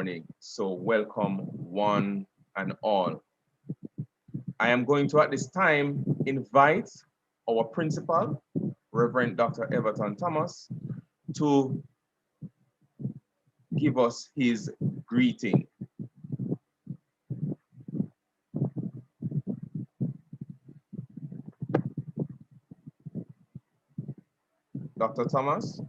morning. So welcome one and all. I am going to at this time invite our principal, Reverend Dr. Everton Thomas, to give us his greeting. Dr. Thomas.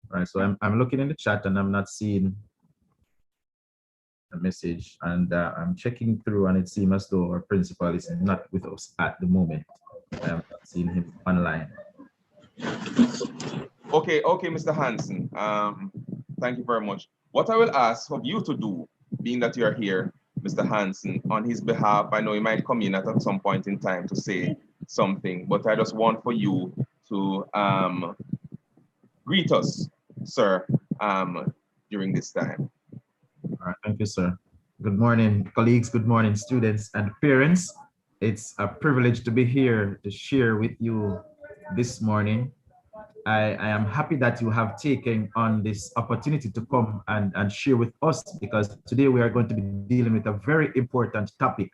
All right, so I'm looking in the chat and I'm not seeing a message, and I'm checking through, and it seems as though our principal is not with us at the moment. I am not seeing him online. Okay, Mr. Hansen. Thank you very much. What I will ask of you to do, being that you are here, Mr. Hansen, on his behalf, I know he might come in at some point in time to say something, but I just want for you to greet us, sir, during this time. All right, thank you, sir. Good morning, colleagues. Good morning, students and parents. It's a privilege to be here to share with you this morning. I am happy that you have taken on this opportunity to come and share with us, because today we are going to be dealing with a very important topic.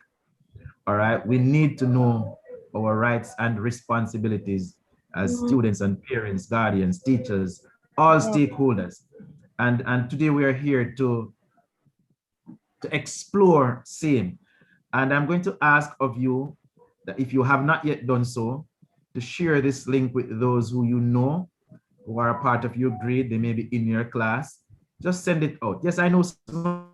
All right, we need to know our rights and responsibilities as students and parents, guardians, teachers, all stakeholders. And today we are here to explore same. And I'm going to ask of you that if you have not yet done so, to share this link with those who you know, who are a part of your grade, they may be in your class. Just send it out. Yes, I know some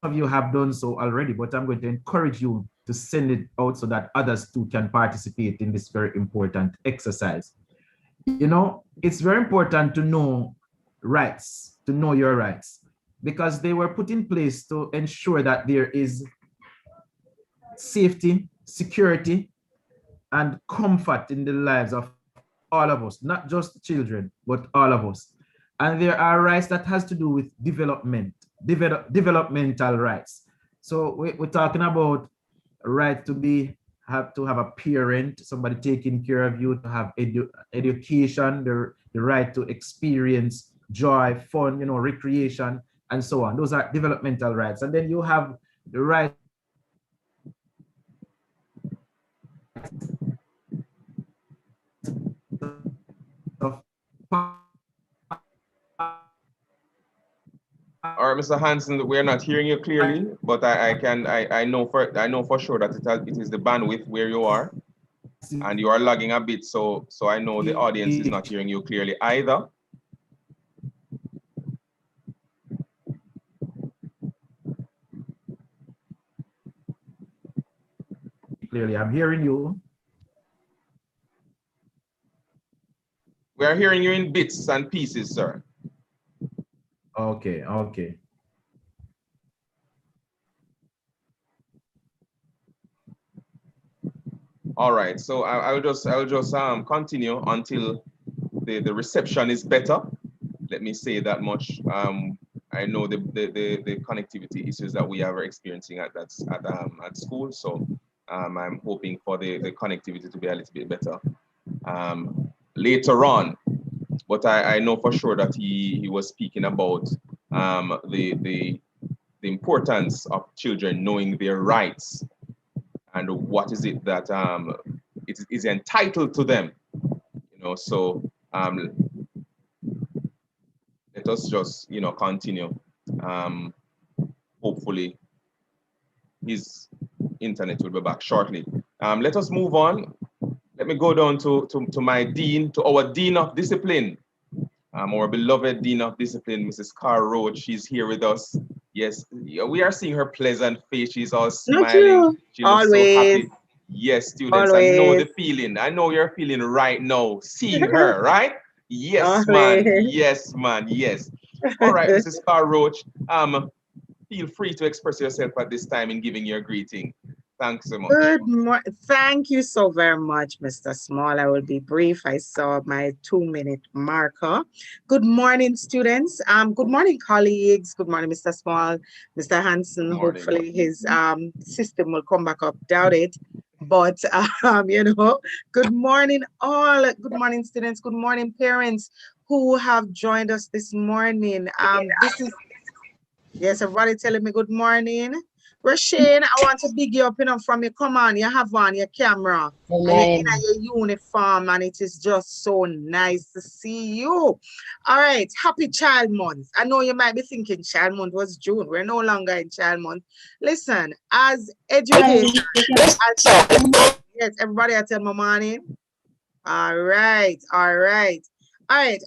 of you have done so already, but I'm going to encourage you to send it out so that others too can participate in this very important exercise. You know, it's very important to know rights, to know your rights, because they were put in place to ensure that there is safety, security, and comfort in the lives of all of us, not just children, but all of us. And there are rights that has to do with developmental rights. So we're talking about right to have a parent, somebody taking care of you, to have education, the right to experience joy, fun, recreation, and so on. Those are developmental rights. And then you have the right of All right, Mr. Hansen, we're not hearing you clearly, but I know for sure that it is the bandwidth where you are, and you are lagging a bit, so I know the audience is not hearing you clearly either. Clearly, I'm hearing you. We are hearing you in bits and pieces, sir. Okay. All right, so I will just continue until the reception is better. Let me say that much. I know the connectivity issues that we are experiencing at school, so I'm hoping for the connectivity to be a little bit better later on. But I know for sure that he was speaking about the importance of children knowing their rights and what is it that it is entitled to them. So let us just continue. Hopefully his internet will be back shortly. Let us move on. Let me go down to my dean, to our dean of discipline, our beloved dean of discipline, Mrs. Carl Roach. She's here with us. Yes, we are seeing her pleasant face. She's all smiling. She looks so happy. Yes, students, I know the feeling. I know you're feeling right now, seeing her, right? Yes, man. Yes, man. Yes. All right, Mrs. Carl Roach. Feel free to express yourself at this time in giving your greeting. Thanks so much. Good morning. Thank you so very much, Mr. Small. I will be brief. I saw my 2-minute marker. Good morning, students. Good morning, colleagues. Good morning, Mr. Small, Mr. Hanson. Morning. Hopefully his system will come back up. Doubt it. But good morning, all. Good morning, students. Good morning, parents who have joined us this morning. This is Yes, everybody telling me good morning. Rashane, I want to big you up, from you. Come on, you have on your camera and you're in your uniform, and it is just so nice to see you. All right, happy Child Month. I know you might be thinking Child Month was June. We're no longer in Child Month. Listen, as educators, yes, everybody I tell my morning. All right, all right, all right.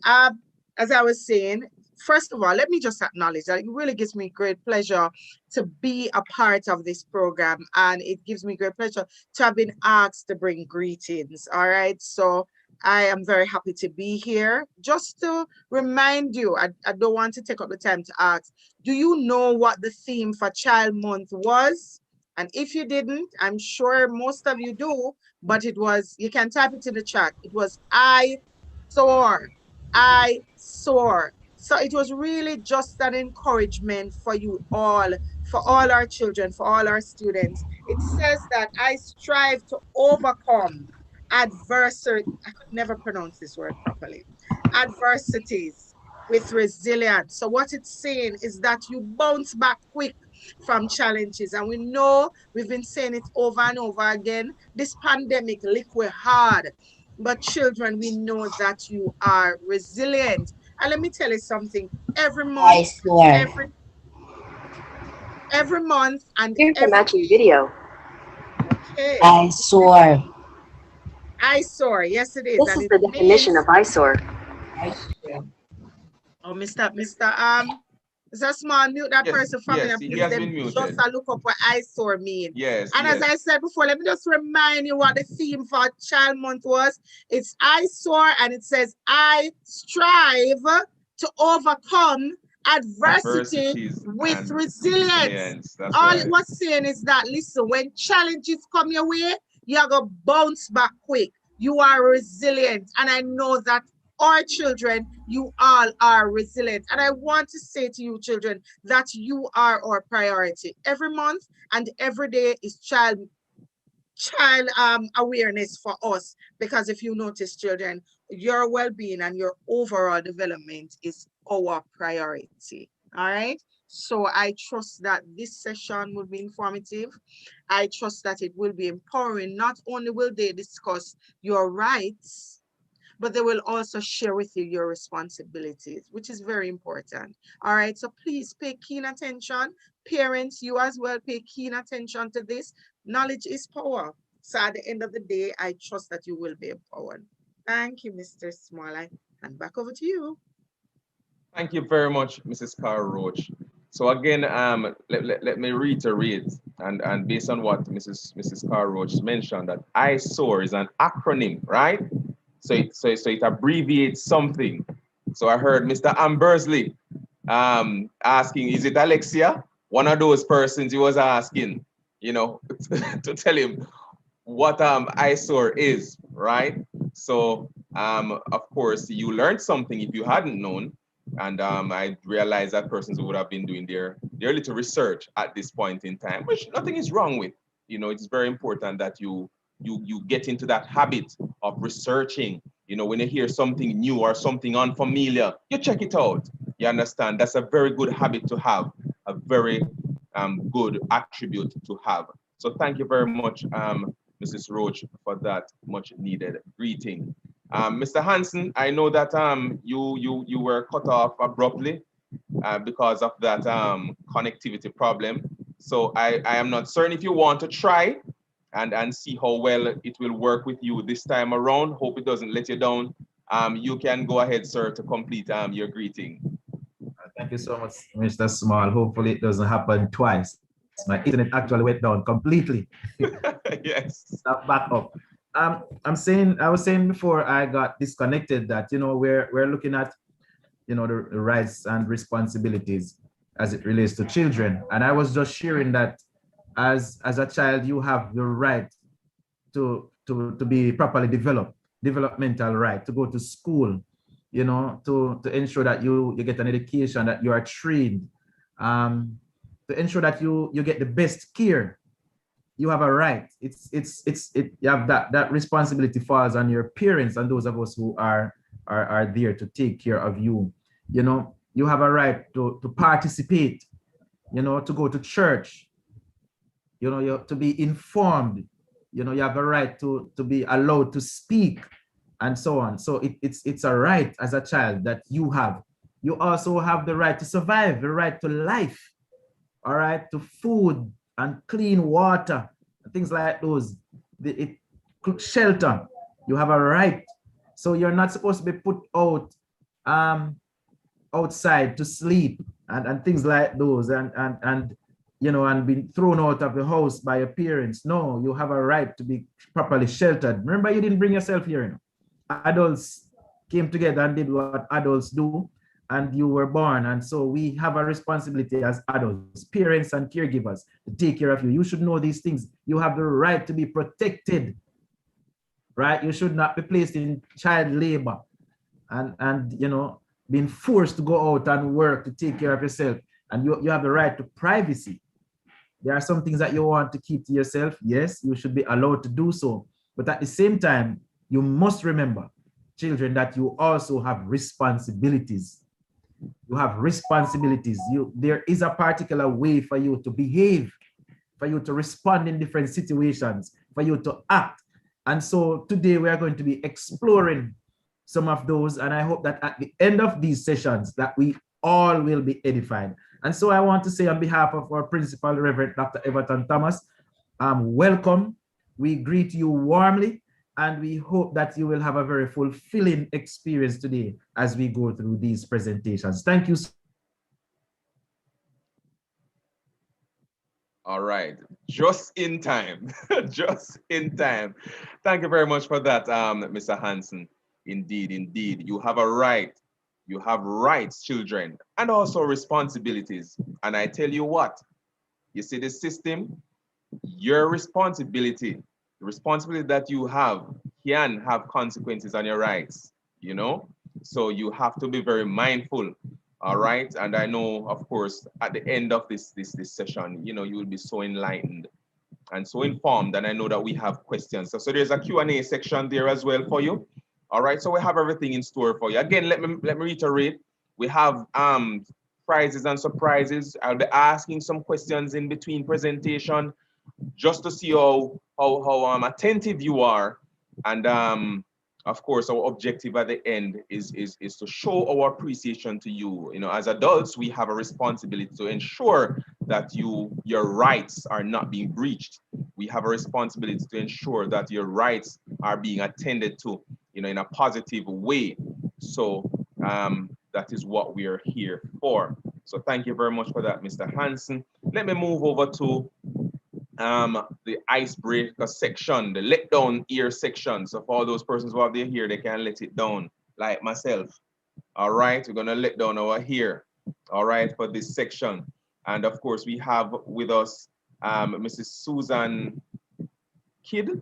As I was saying, first of all, let me just acknowledge that it really gives me great pleasure to be a part of this program, and it gives me great pleasure to have been asked to bring greetings. All right, so I am very happy to be here. Just to remind you, I don't want to take up the time to ask, do you know what the theme for Child Month was? And if you didn't, I'm sure most of you do, but it was, you can type it in the chat. It was I soar. I soar. So it was really just an encouragement for you all, for all our children, for all our students. It says that I strive to overcome adversity. I could never pronounce this word properly. Adversities with resilience. So what it's saying is that you bounce back quick from challenges. And we know we've been saying it over and over again. This pandemic liquid hard. But children, we know that you are resilient. And let me tell you something. Every month, every month, and Here's the every matching day. video. Okay. Isoar. Isoar. Yes, it is. This And is it the definition means, of Isoar. oh, Mr. Small, mute that Yes, person from me, yes, and he please has them been just muted. look up what eyesore mean. Yes, And as yes. I said before, let me just remind you what the theme for Child Month was. It's eyesore, and it says I strive to overcome adversity Adversities with and resilience. resilience. That's All it right. was saying is that, listen, when challenges come your way, you're going to bounce back quick. You are resilient. And I know that our children, you all are resilient. And I want to say to you, children, that you are our priority. Every month and every day is child awareness for us, because if you notice, children, your well-being and your overall development is our priority. All right, so I trust that this session will be informative. I trust that it will be empowering. Not only will they discuss your rights, but they will also share with you your responsibilities, which is very important. All right, so please pay keen attention. Parents, you as well, pay keen attention to this. Knowledge is power. So at the end of the day, I trust that you will be empowered. Thank you, Mr. Small. And back over to you. Thank you very much, Mrs. Carl Roach. So again, let me reiterate, and based on what Mrs. Carl Roach mentioned, that ISOAR is an acronym, right? So it abbreviates something. So I heard Mr. Ambersley asking, is it Alexia? One of those persons he was asking, to tell him what ISOAR is, right? So of course you learned something if you hadn't known, and I realized that persons would have been doing their little research at this point in time, which nothing is wrong with. It's very important that you get into that habit of researching. When you hear something new or something unfamiliar, you check it out. You understand? That's a very good habit to have, a very good attribute to have. So thank you very much, Mrs. Roach, for that much needed greeting. Mr. Hanson, I know that you were cut off abruptly because of that connectivity problem. So I am not certain if you want to try and see how well it will work with you this time around. Hope it doesn't let you down. You can go ahead, sir, to complete your greeting. Thank you so much, Mr. Small. Hopefully it doesn't happen twice. My internet actually went down completely. Yes. Back up. I was saying before I got disconnected that we're looking at the rights and responsibilities as it relates to children, and I was just sharing that as a child, you have the right to be properly developed, developmental right, to go to school, you know, to ensure that you get an education, that you are trained, to ensure that you get the best care. You have a right. You have that responsibility falls on your parents and those of us who are there to take care of you. You know, you have a right to participate, you know, to go to church, you know, you have to be informed, you know, you have a right to be allowed to speak and so on. So it's a right as a child that you have. You also have the right to survive, the right to life, all right, to food and clean water, things like those. Shelter, you have a right. So you're not supposed to be put out um, outside to sleep and things like those and you know, and being thrown out of the house by your parents. No, you have a right to be properly sheltered. Remember, you didn't bring yourself here. You know? Adults came together and did what adults do, and you were born. And so we have a responsibility as adults, parents and caregivers, to take care of you. You should know these things. You have the right to be protected, right? You should not be placed in child labor and you know, being forced to go out and work to take care of yourself. And you have the right to privacy. There are some things that you want to keep to yourself. Yes, you should be allowed to do so. But at the same time, you must remember, children, that you also have responsibilities. You have responsibilities. There is a particular way for you to behave, for you to respond in different situations, for you to act. And so today we are going to be exploring some of those. And I hope that at the end of these sessions that we all will be edified. And so I want to say on behalf of our principal, Reverend Dr. Everton Thomas, welcome. We greet you warmly, and we hope that you will have a very fulfilling experience today as we go through these presentations. Thank you. All right, just in time, just in time. Thank you very much for that, Mr. Hansen. Indeed, indeed, you have a right. You have rights, children, and also responsibilities. And I tell you what, you see the system, your responsibility, the responsibility that you have can have consequences on your rights, you know? So you have to be very mindful, all right? And I know, of course, at the end of this session, you know, you will be so enlightened and so informed. And I know that we have questions. So there's a Q&A section there as well for you. All right, so we have everything in store for you. Again, let me reiterate, we have prizes and surprises. I'll be asking some questions in between presentation just to see how attentive you are. And of course, our objective at the end is to show our appreciation to you. You know, as adults, we have a responsibility to ensure that your rights are not being breached. We have a responsibility to ensure that your rights are being attended to, you know, in a positive way. So that is what we are here for. So thank you very much for that, Mr. Hansen. Let me move over to the icebreaker section, the let down ear section. So for all those persons who have their hair, they can let it down, like myself. All right, we're gonna let down our hair, all right, for this section. And of course, we have with us Mrs. Susan Kidd.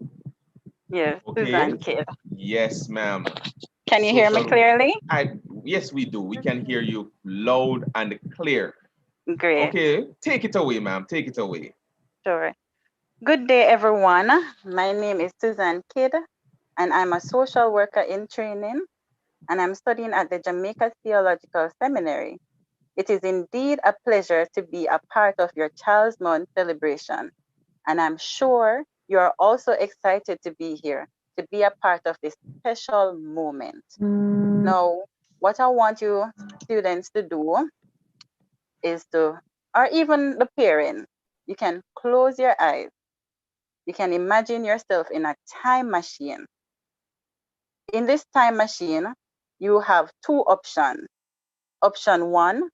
Yes, Okay. Susan Kidd. Yes, ma'am. Can you hear me clearly? Yes, we do. We can hear you loud and clear. Great. Okay, take it away, ma'am. Take it away. Sure. Good day, everyone. My name is Susan Kidd, and I'm a social worker in training, and I'm studying at the Jamaica Theological Seminary. It is indeed a pleasure to be a part of your Child's Month celebration, and I'm sure you are also excited to be here, to be a part of this special moment. Now, what I want you students to do is to, or even the parent, you can close your eyes. You can imagine yourself in a time machine. In this time machine, you have two options. Option one,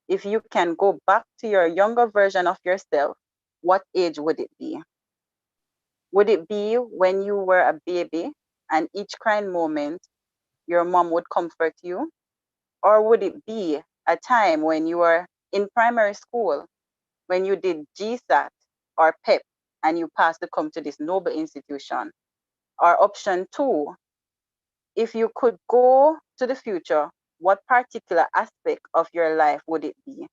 if you can go back to your younger version of yourself, what age would it be? Would it be when you were a baby and each crying moment your mom would comfort you? Or would it be a time when you were in primary school, when you did GSAT or PEP, and you pass to come to this noble institution. Or option two, if you could go to the future, what particular aspect of your life would it be?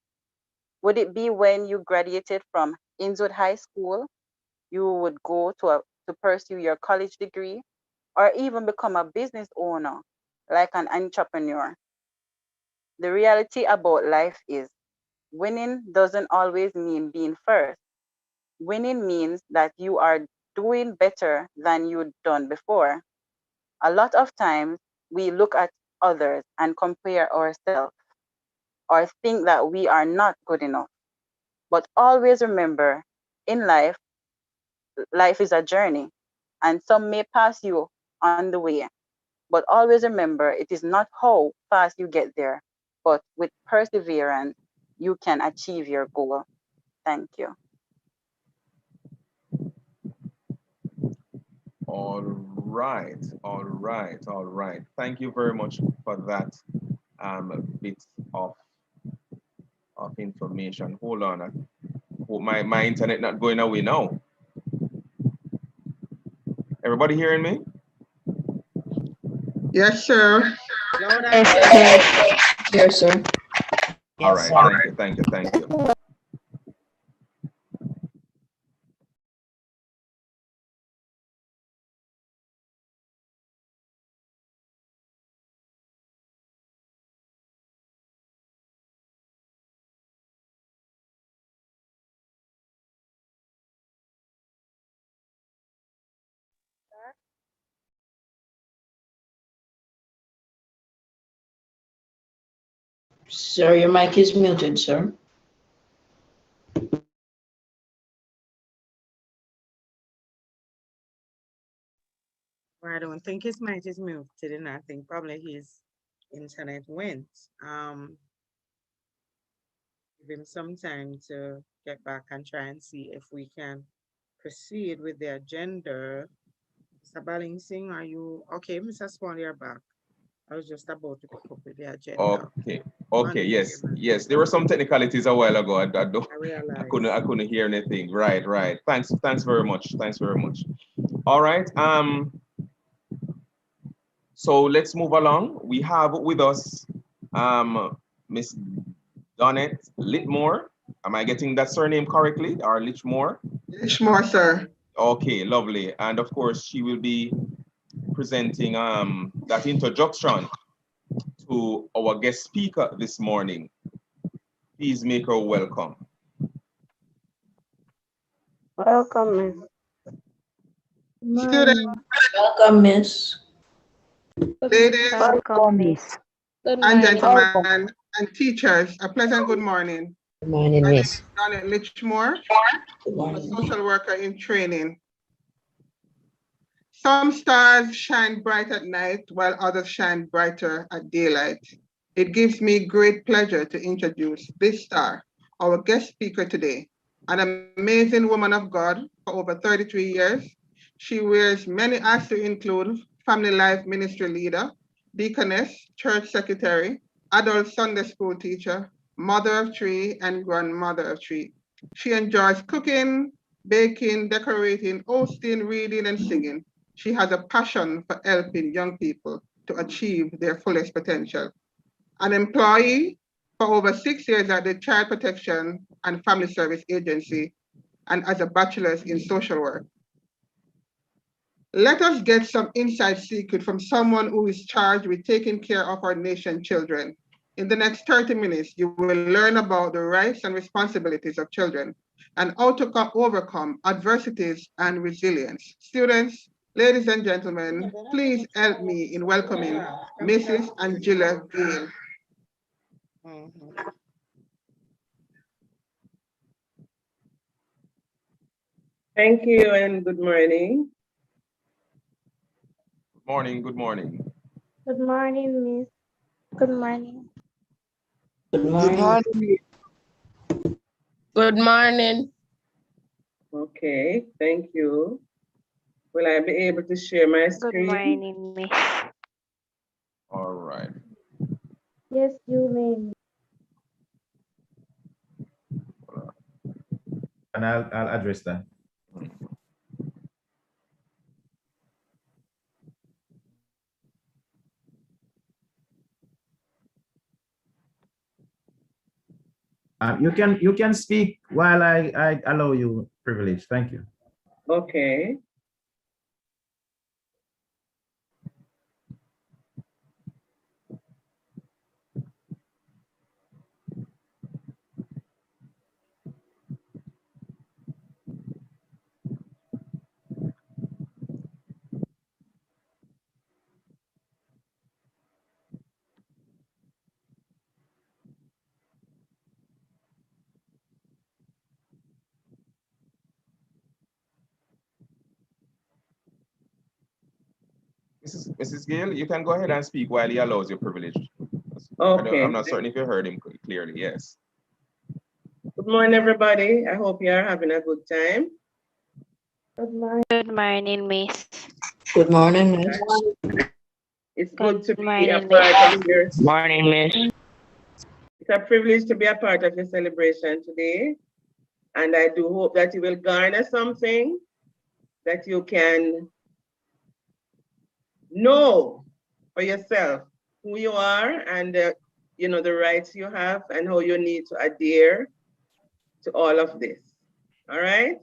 Would it be when you graduated from Inwood High School, you would go to pursue your college degree, or even become a business owner, like an entrepreneur? The reality about life is winning doesn't always mean being first. Winning means that you are doing better than you'd done before. A lot of times we look at others and compare ourselves or think that we are not good enough. But always remember, in life, life is a journey, and some may pass you on the way. But always remember, it is not how fast you get there, but with perseverance, you can achieve your goal. Thank you. All right, all right, all right. Thank you very much for that bit of information. Hold on, hope my internet not going away now. Everybody hearing me? Yes, sir. Loud and clear. Yes, sir. All right, thank you, thank you, thank you. Sir, your mic is muted, sir. I don't think his mic is muted, and I think probably his internet went. Give him some time to get back and try and see if we can proceed with the agenda. Mr. Balancing, are you okay? Mr. Swan, you're back. I was just about to pick up with the agenda. Okay, okay, yes, yes. There were some technicalities a while ago. I couldn't hear anything. Right, right. Thanks very much. Thanks very much. All right. So let's move along. We have with us Miss Donette Litmore. Am I getting that surname correctly? Or Litchmore? Litchmore, sir. Okay, lovely. And of course, she will be presenting that introduction to our guest speaker this morning. Please make her welcome. Welcome, Miss. Students, welcome, Miss. Ladies Welcome, Miss. and gentlemen and teachers, a pleasant good morning. Good morning, My name Miss. is Donette Litchmore. I'm a social worker in training. Some stars shine bright at night while others shine brighter at daylight. It gives me great pleasure to introduce this star, our guest speaker today, an amazing woman of God for over 33 years. She wears many hats to include family life ministry leader, deaconess, church secretary, adult Sunday school teacher, mother of three, and grandmother of three. She enjoys cooking, baking, decorating, hosting, reading, and singing. She has a passion for helping young people to achieve their fullest potential. An employee for over 6 years at the Child Protection and Family Service Agency and as a bachelor's in social work. Let us get some inside secret from someone who is charged with taking care of our nation's children. In the next 30 minutes, you will learn about the rights and responsibilities of children and how to overcome adversities and resilience. Students, ladies and gentlemen, please help me in welcoming Mrs. Angela Gale. Thank you and good morning. Good morning, good morning. Good morning, Miss. Good morning. Good morning. Good morning. Okay, thank you. Will I be able to share my screen? Good morning, Miss. All right. Yes, you may. and I'll address that. You can speak while I allow you privilege. Thank you. Okay. Mrs. Gale, you can go ahead and speak while he allows your privilege. Okay. I'm not certain if you heard him clearly. Yes. Good morning, everybody. I hope you are having a good time. Good morning. Good morning, Miss. Good morning, Miss. It's good to Good be a morning, part of your. Morning, Miss. It's a privilege to be a part of your celebration today. And I do hope that you will garner something that you can know for yourself who you are and you know the rights you have and how you need to adhere to all of this. All right?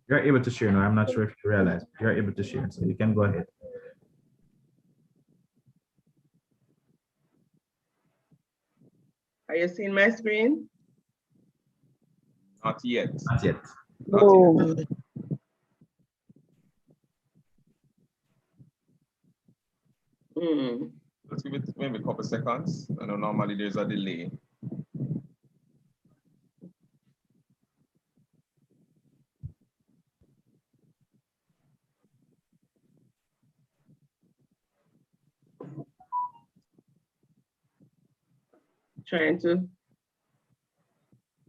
You're able to share now. I'm not sure if you realize you're able to share, so you can go ahead. Are you seeing my screen? Not yet. Not yet. Not yet. Let's give it maybe a couple seconds. I know normally there's a delay. Trying to. You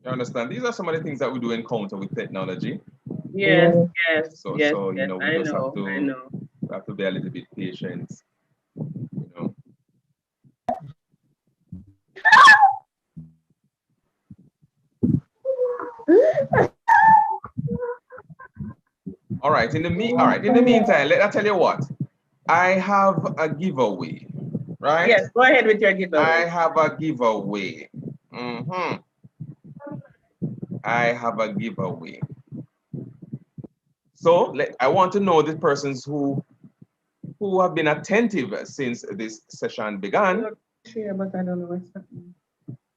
understand? These are some of the things that we do encounter with technology. Yes, yes, So, yes, so you yes, know, we I just know, I know. have to be a little bit patient. You know. All right. In the meantime, I tell you what. I have a giveaway, right? Yes, go ahead with your giveaway. I have a giveaway. I have a giveaway. So I want to know the persons who have been attentive since this session began. Sure, but I don't know what's happening.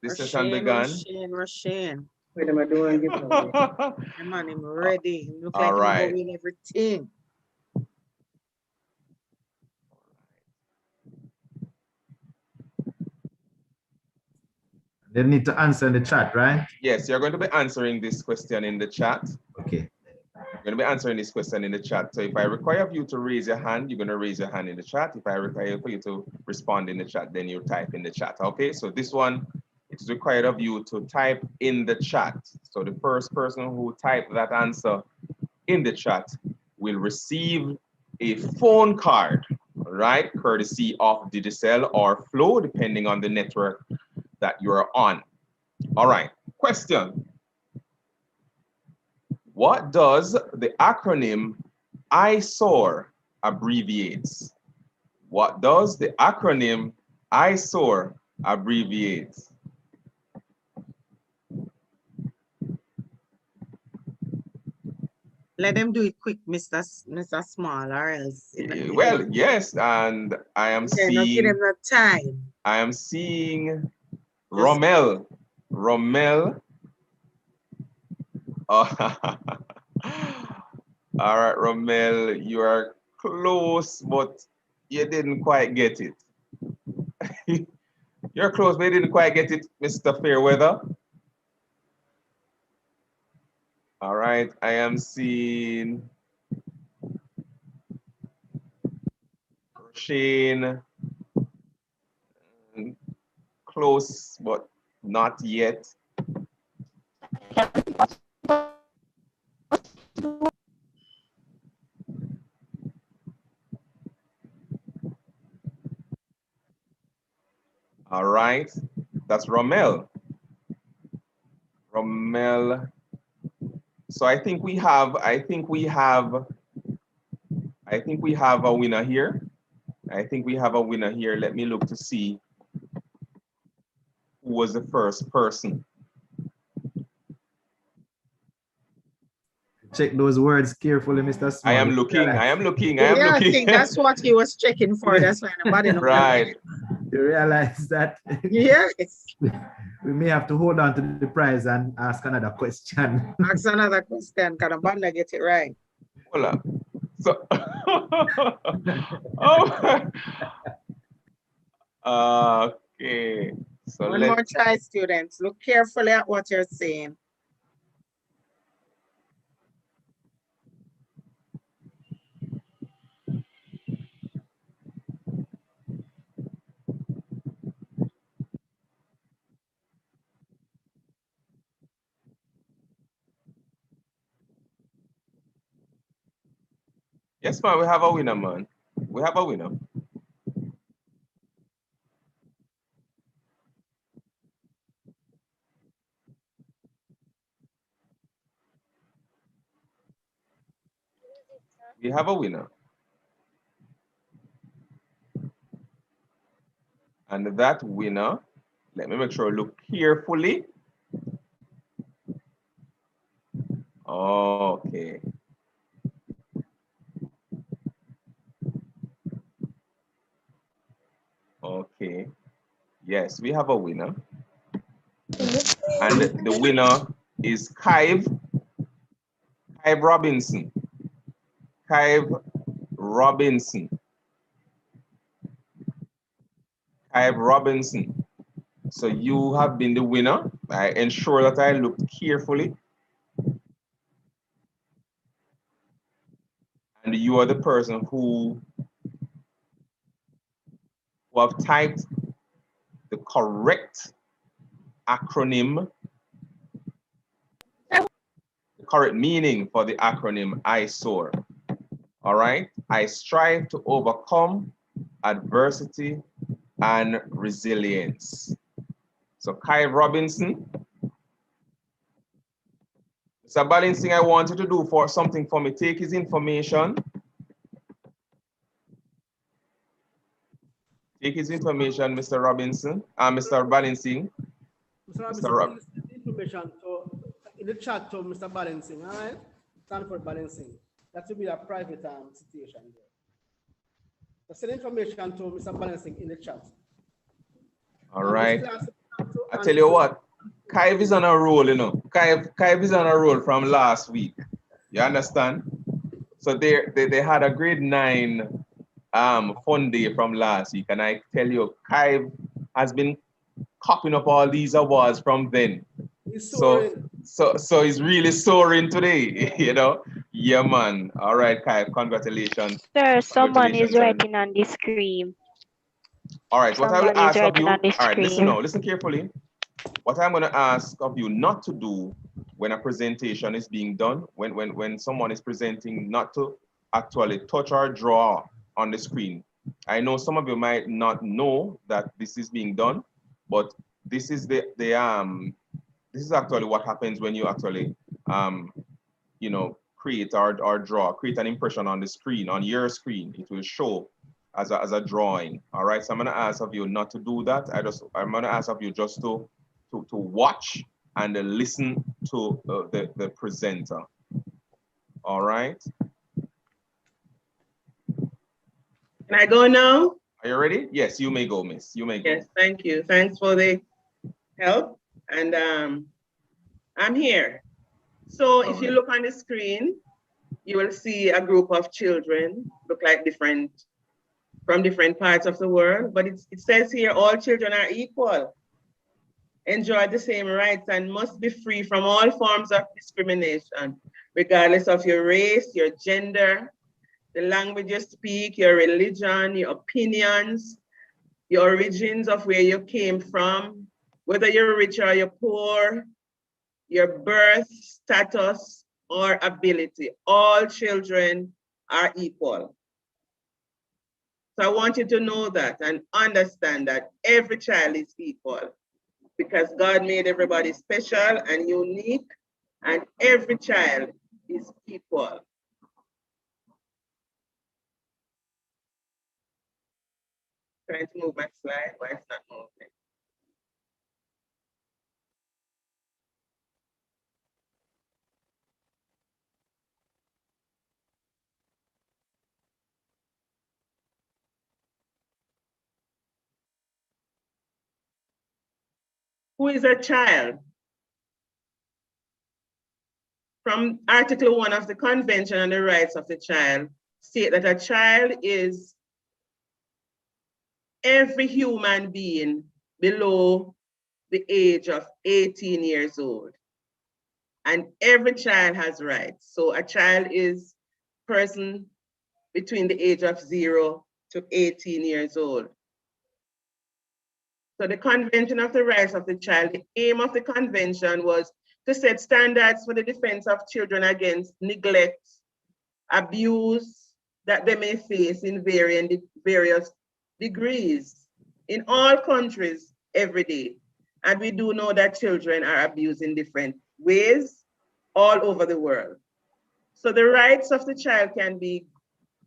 This session began. Roshan. Wait, am I doing giveaway? Come on, I'm ready. Look All like right. I'm going everything. They need to answer in the chat, right? Yes, you're going to be answering this question in the chat. Okay. You're going to be answering this question in the chat. So if I require you to raise your hand, you're going to raise your hand in the chat. If I require for you to respond in the chat, then you type in the chat. Okay, so this one, it's required of you to type in the chat. So the first person who typed that answer in the chat will receive a phone card, right? Courtesy of Digicel or Flow, depending on the network that you're on. All right, question. What does the acronym Isoar abbreviates? What does the acronym Isoar abbreviates? Let them do it quick, Mr. Small, or else. Well, yes, and I am Not give them seeing no time. I am seeing Rommel. Rommel. Oh, all right, Rommel, you are close, but you didn't quite get it. You're close, but you didn't quite get it, Mr. Fairweather. All right, I am seeing Shane. Close, but not yet. All right, that's Rommel. From Mel. So I think we have a winner here. I think we have a winner here. Let me look to see who was the first person. Check those words carefully, Mr. Small. I am looking. Yeah, I think that's what he was checking for. That's why nobody knows. Right. You realize that Yes. we may have to hold on to the prize and ask another question. Ask another question. Can a banda get it right? Hola. So, okay. So One more try, students. Look carefully at what you're saying. Yes, man, we have a winner, man. We have a winner. We have a winner. And that winner, let me make sure I look carefully. Okay. Okay. Yes, we have a winner. And the winner is Kive Robinson. Kive Robinson. Kive Robinson. So you have been the winner. I ensure that I looked carefully. And you are the person who have typed the correct acronym, the correct meaning for the acronym Isoar. All right. I strive to overcome adversity and resilience. So Kai Robinson. Mr. Balancing, I want you to do something for me. Take his information. Take his information, Mr. Robinson. Mr. Balancing. Mr. Robinson, information in the chat to Mr. Balancing, all right? Stanford Balancing. That will be a private situation there. So send information to Mr. Balancing in the chat. All right. I tell you what, Kaiv is on a roll, you know. Kaiv is on a roll from last week. You understand? So they had a grade 9 fun day from last week, and I tell you, Kaiv has been copying up all these awards from then. So he's really soaring today, you know. Yeah, man. All right, Kaiv, congratulations. Sir, someone is writing on the screen. All right, what I will ask of you, all right, listen now, listen carefully. What I'm going to ask of you not to do when a presentation is being done, when someone is presenting, not to actually touch or draw on the screen. I know some of you might not know that this is being done, but this is this is actually what happens when you actually you know, create or draw, create an impression on the screen, on your screen. It will show as a drawing. All right, so I'm going to ask of you not to do that. I'm going to ask of you just to watch and listen to the presenter. All right. Can I go now? Are you ready? Yes, you may go, miss. You may go. Yes, thank you. Thanks for the help. And I'm here. So if you look on the screen, you will see a group of children, look like from different parts of the world, but it says here, all children are equal, enjoy the same rights, and must be free from all forms of discrimination, regardless of your race, your gender, the language you speak, your religion, your opinions, your origins of where you came from, whether you're rich or you're poor, your birth, status, or ability. All children are equal. So I want you to know that and understand that every child is equal. because God made everybody special and unique, and every child is equal. Trying to move my slide, why it's not moving? Who is a child? From Article 1 of the Convention on the Rights of the Child, state that a child is every human being below the age of 18 years old. And every child has rights. So a child is a person between the age of 0 to 18 years old. So the Convention of the Rights of the Child, the aim of the convention was to set standards for the defense of children against neglect, abuse that they may face in various degrees in all countries every day. And we do know that children are abused in different ways all over the world. So the rights of the child can be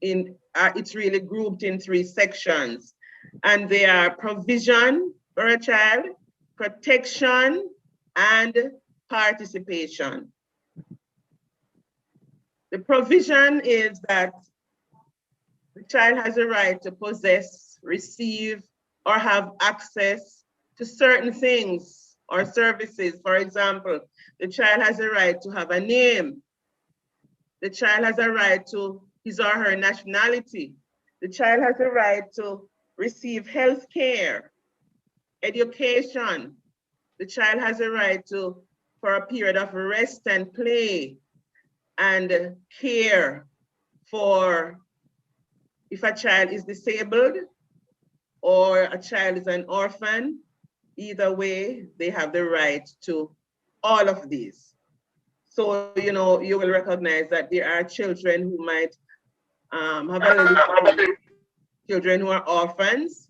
it's really grouped in 3 sections. And they are provision for a child, protection, and participation. The provision is that the child has a right to possess, receive, or have access to certain things or services. For example, the child has a right to have a name. The child has a right to his or her nationality. The child has a right to receive health care, education. The child has a right for a period of rest and play and care for if a child is disabled or a child is an orphan. Either way, they have the right to all of these. So, you know, you will recognize that there are children who might have a little children who are orphans,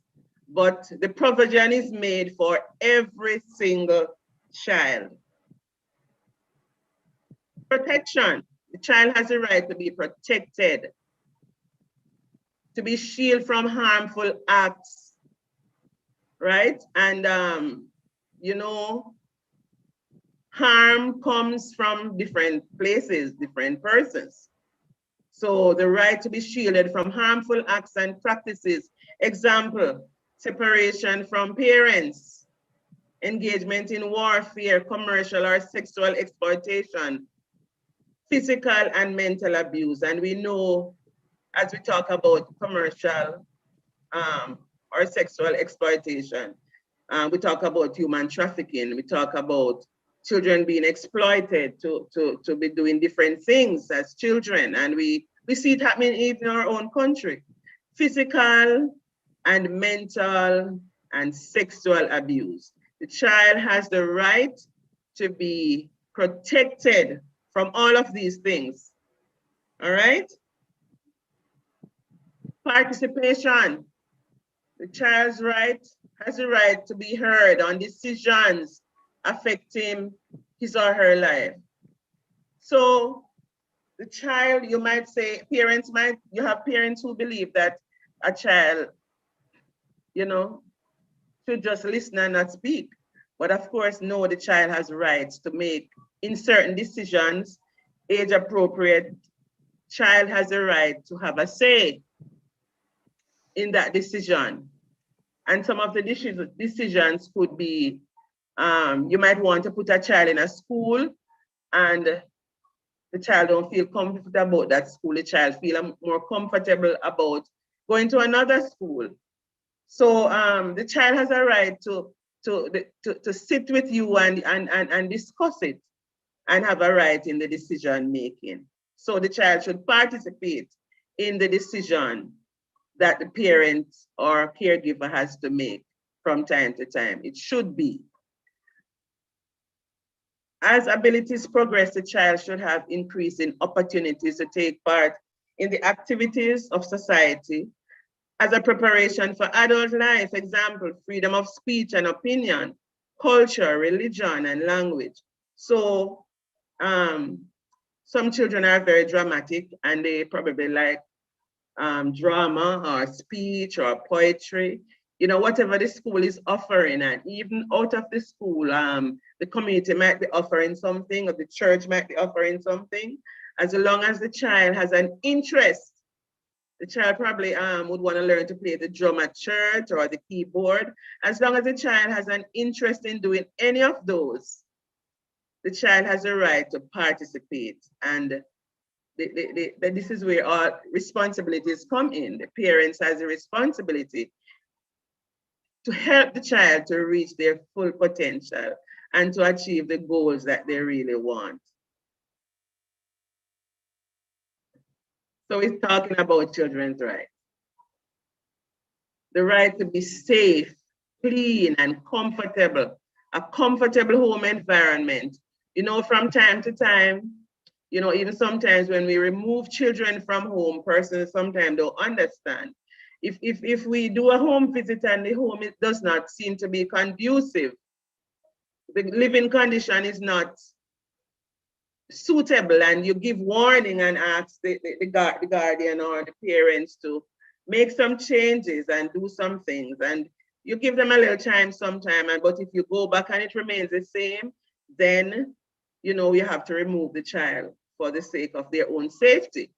but the provision is made for every single child. Protection. The child has a right to be protected, to be shielded from harmful acts, right? And, you know, harm comes from different places, different persons. So the right to be shielded from harmful acts and practices. Example, separation from parents, engagement in warfare, commercial or sexual exploitation, physical and mental abuse. And we know, as we talk about commercial or sexual exploitation, we talk about human trafficking, we talk about children being exploited to be doing different things as children. And we see it happening even in our own country. Physical and mental and sexual abuse. The child has the right to be protected from all of these things. All right? Participation. The child's right has the right to be heard on decisions affecting his or her life. So the child, you might say, you have parents who believe that a child, you know, should just listen and not speak. But of course, no, the child has rights to make in certain decisions, age appropriate. Child has a right to have a say in that decision. And some of the decisions could be, you might want to put a child in a school and the child don't feel comfortable about that school. The child feel more comfortable about going to another school. So the child has a right to sit with you and discuss it and have a right in the decision making. So the child should participate in the decision that the parent or caregiver has to make from time to time. It should be. As abilities progress, the child should have increasing opportunities to take part in the activities of society as a preparation for adult life. Example, freedom of speech and opinion, culture, religion, and language. So some children are very dramatic and they probably like drama or speech or poetry, you know, whatever the school is offering. And even out of the school, the community might be offering something, or the church might be offering something. As long as the child has an interest, the child probably would want to learn to play the drum at church or the keyboard. As long as the child has an interest in doing any of those, the child has a right to participate. And this is where our responsibilities come in. The parents has a responsibility to help the child to reach their full potential and to achieve the goals that they really want. So we're talking about children's rights. The right to be safe, clean, and comfortable, a comfortable home environment. You know, from time to time, you know, even sometimes when we remove children from home, persons sometimes don't understand. If we do a home visit and the home it does not seem to be conducive, the living condition is not suitable, and you give warning and ask the guardian or the parents to make some changes and do some things, and you give them a little time sometime, but if you go back and it remains the same, then you know you have to remove the child for the sake of their own safety.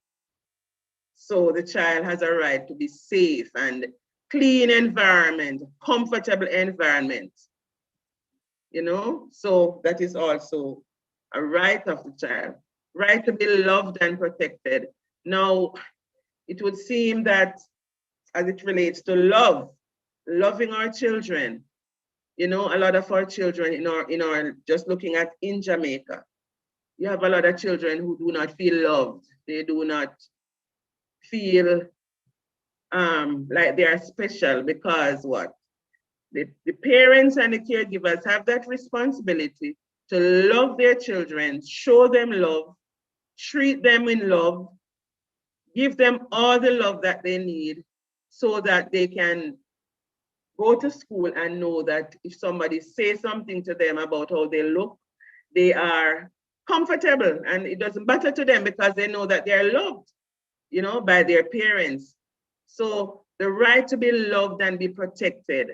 So the child has a right to be safe and clean environment, comfortable environment, you know? So that is also a right of the child, right to be loved and protected. Now, it would seem that as it relates to love, loving our children, you know, a lot of our children in our just looking at in Jamaica, you have a lot of children who do not feel loved. They do not feel like they are special because what? The parents and the caregivers have that responsibility to love their children, show them love, treat them in love, give them all the love that they need so that they can go to school and know that if somebody says something to them about how they look, they are comfortable and it doesn't matter to them because they know that they're loved, you know, by their parents. So the right to be loved and be protected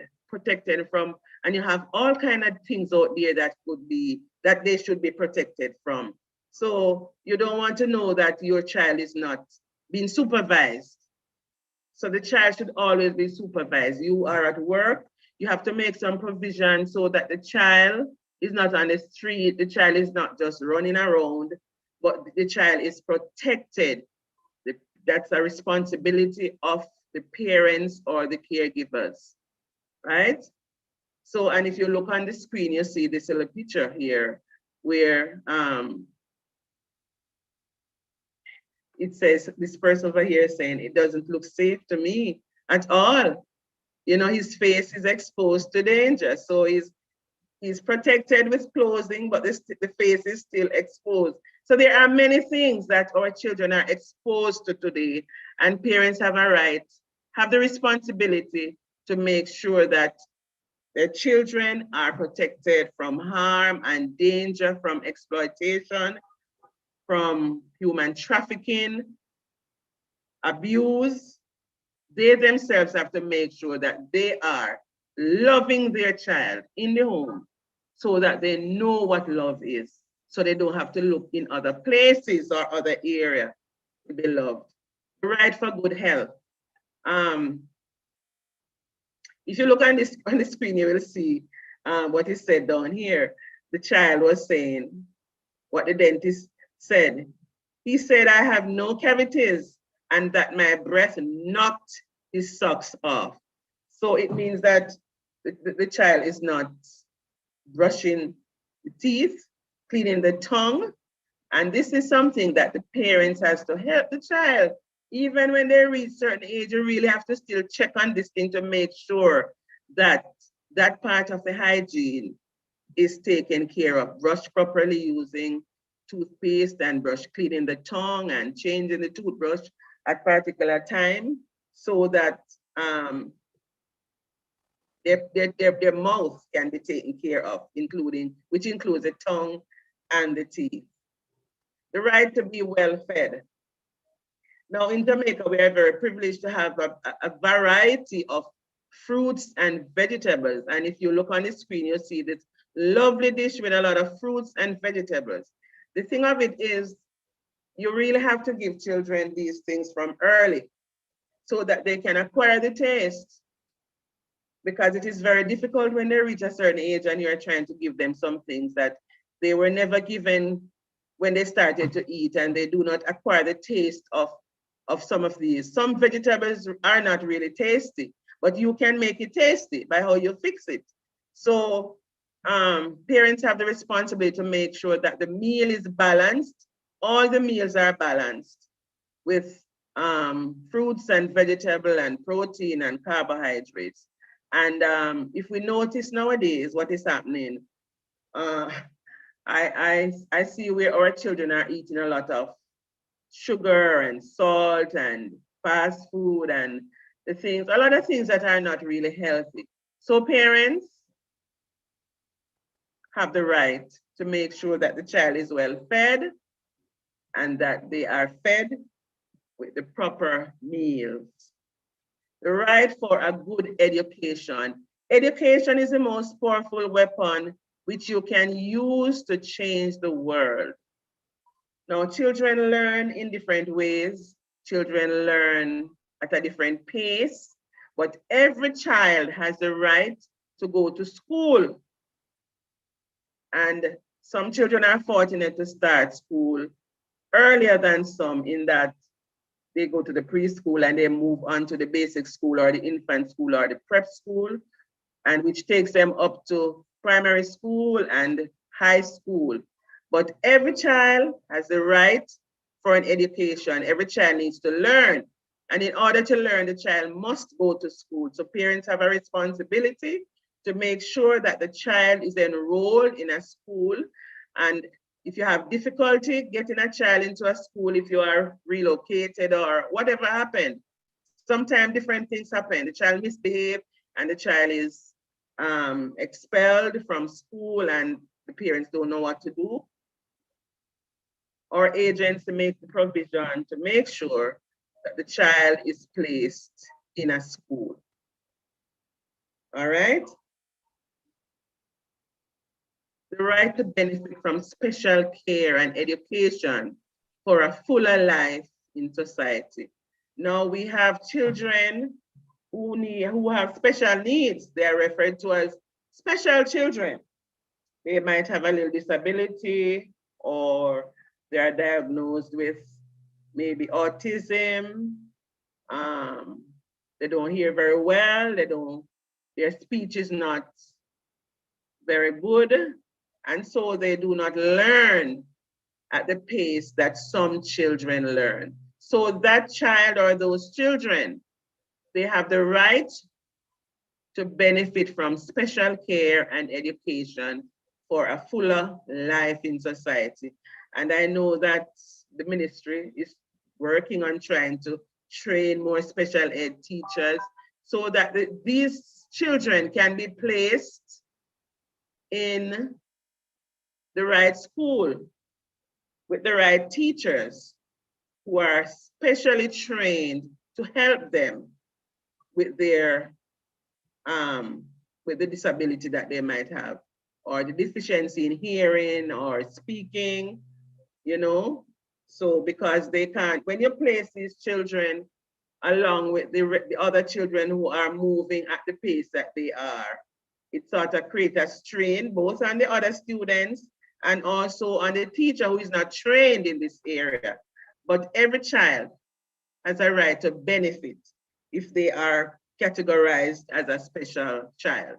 from, and you have all kind of things out there that could be, that they should be protected from. So you don't want to know that your child is not being supervised. So the child should always be supervised. You are at work, you have to make some provision so that the child is not on the street, the child is not just running around, but the child is protected. That's a responsibility of the parents or the caregivers, right? So, and if you look on the screen, you see this little picture here where it says, this person over here is saying, it doesn't look safe to me at all. You know, his face is exposed to danger. So he's protected with clothing, but the face is still exposed. So there are many things that our children are exposed to today, and parents have a right, have the responsibility to make sure that their children are protected from harm and danger, from exploitation, from human trafficking, abuse. They themselves have to make sure that they are loving their child in the home so that they know what love is, so they don't have to look in other places or other areas to be loved. The right for good health. If you look on the screen, you will see what is said down here. The child was saying what the dentist said. He said, I have no cavities and that my breath knocked his socks off. So it means that the child is not brushing the teeth, cleaning the tongue. And this is something that the parents has to help the child. Even when they reach certain age, you really have to still check on this thing to make sure that that part of the hygiene is taken care of. Brush properly using toothpaste and brush, cleaning the tongue and changing the toothbrush at particular time so that their mouth can be taken care of, which includes the tongue and the teeth. The right to be well fed. Now in Jamaica, we are very privileged to have a variety of fruits and vegetables. And if you look on the screen, you'll see this lovely dish with a lot of fruits and vegetables. The thing of it is, you really have to give children these things from early so that they can acquire the taste. Because it is very difficult when they reach a certain age and you're trying to give them some things that they were never given when they started to eat, and they do not acquire the taste of some of these. Some vegetables are not really tasty, but you can make it tasty by how you fix it. So parents have the responsibility to make sure that the meal is balanced. All the meals are balanced with fruits and vegetable and protein and carbohydrates. And if we notice nowadays what is happening, I see where our children are eating a lot of sugar and salt and fast food and a lot of things that are not really healthy. So parents have the right to make sure that the child is well fed and that they are fed with the proper meals. The right for a good education. Education is the most powerful weapon which you can use to change the world. Now, children learn in different ways. Children learn at a different pace, but every child has the right to go to school. And some children are fortunate to start school earlier than some, in that they go to the preschool and they move on to the basic school or the infant school or the prep school, and which takes them up to primary school and high school. But every child has the right for an education. Every child needs to learn. And in order to learn, the child must go to school. So parents have a responsibility to make sure that the child is enrolled in a school. And if you have difficulty getting a child into a school, if you are relocated or whatever happened, sometimes different things happen. The child misbehaves and the child is expelled from school and the parents don't know what to do. Our agents make the provision to make sure that the child is placed in a school. All right? The right to benefit from special care and education for a fuller life in society. Now we have children who have special needs. They are referred to as special children. They might have a little disability, or they are diagnosed with maybe autism. They don't hear very well. Their speech is not very good. And so they do not learn at the pace that some children learn. So that child or those children, they have the right to benefit from special care and education for a fuller life in society. And I know that the ministry is working on trying to train more special ed teachers so that these children can be placed in the right school with the right teachers who are specially trained to help them with their with the disability that they might have, or the deficiency in hearing or speaking, you know. So because they can't, when you place these children along with the other children who are moving at the pace that they are, it sort of creates a strain both on the other students and also on the teacher who is not trained in this area. But every child has a right to benefit if they are categorized as a special child.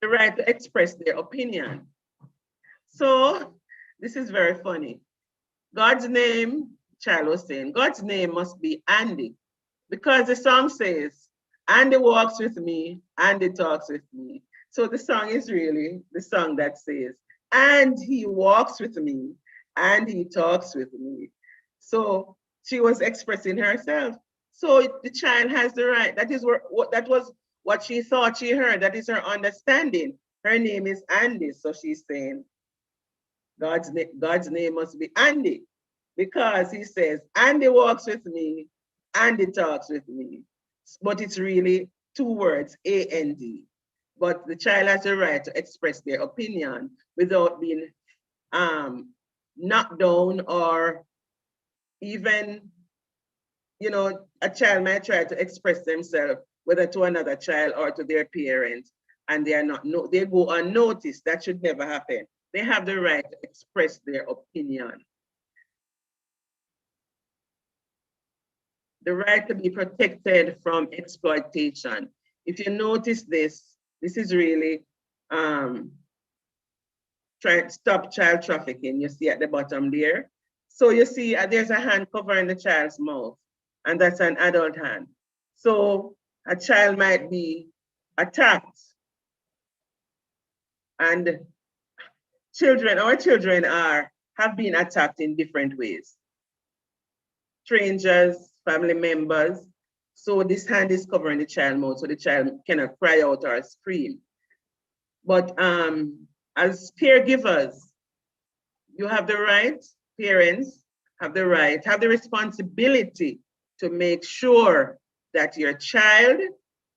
The right to express their opinion. So this is very funny. God's name, child was saying, God's name must be Andy, because the song says, Andy walks with me, Andy talks with me. So the song is really the song that says, and he walks with me, and he talks with me. So she was expressing herself. So the child has the right. That was what she thought she heard. That is her understanding. Her name is Andy. So she's saying, God's name must be Andy, because he says, Andy walks with me, Andy talks with me. But it's really two words, A-N-D. But the child has the right to express their opinion without being knocked down, or even, you know, a child might try to express themselves, whether to another child or to their parents, and they are not, they go unnoticed. That should never happen. They have the right to express their opinion. The right to be protected from exploitation. If you notice this is really trying to stop child trafficking. You see at the bottom there. So you see there's a hand covering the child's mouth, and that's an adult hand. So a child might be attacked, and our children have been attacked in different ways. Strangers, family members. So this hand is covering the child mouth, so the child cannot cry out or scream. But as caregivers, you have the right, parents have the right, have the responsibility to make sure that your child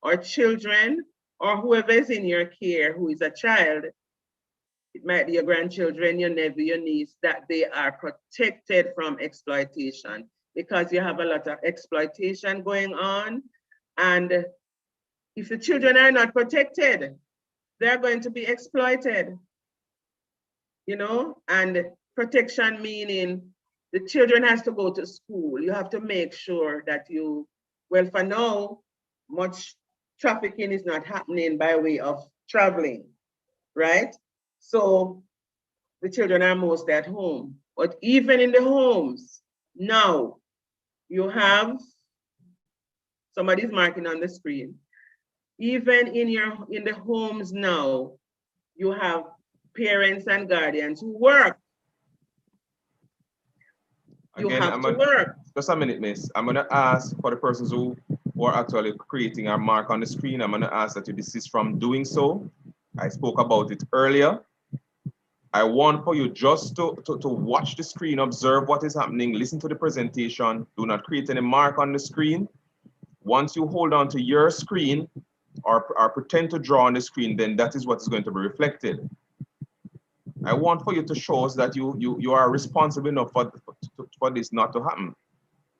or children or whoever is in your care who is a child, it might be your grandchildren, your nephew, your niece, that they are protected from exploitation, because you have a lot of exploitation going on. And if the children are not protected, they're going to be exploited, you know. And protection meaning the children has to go to school. You have to make sure that you, well, for now, much trafficking is not happening by way of traveling, right? So the children are mostly at home. But even in the homes, now you have, somebody's marking on the screen, even in the homes now, you have parents and guardians who work. You have to work. Just a minute, miss. I'm gonna ask for the persons who are actually creating a mark on the screen. I'm gonna ask that you desist from doing so. I spoke about it earlier. I want for you just to watch the screen, observe what is happening, listen to the presentation. Do not create any mark on the screen. Once you hold on to your screen or pretend to draw on the screen, then that is what is going to be reflected. I want for you to show us that you are responsible enough for this not to happen.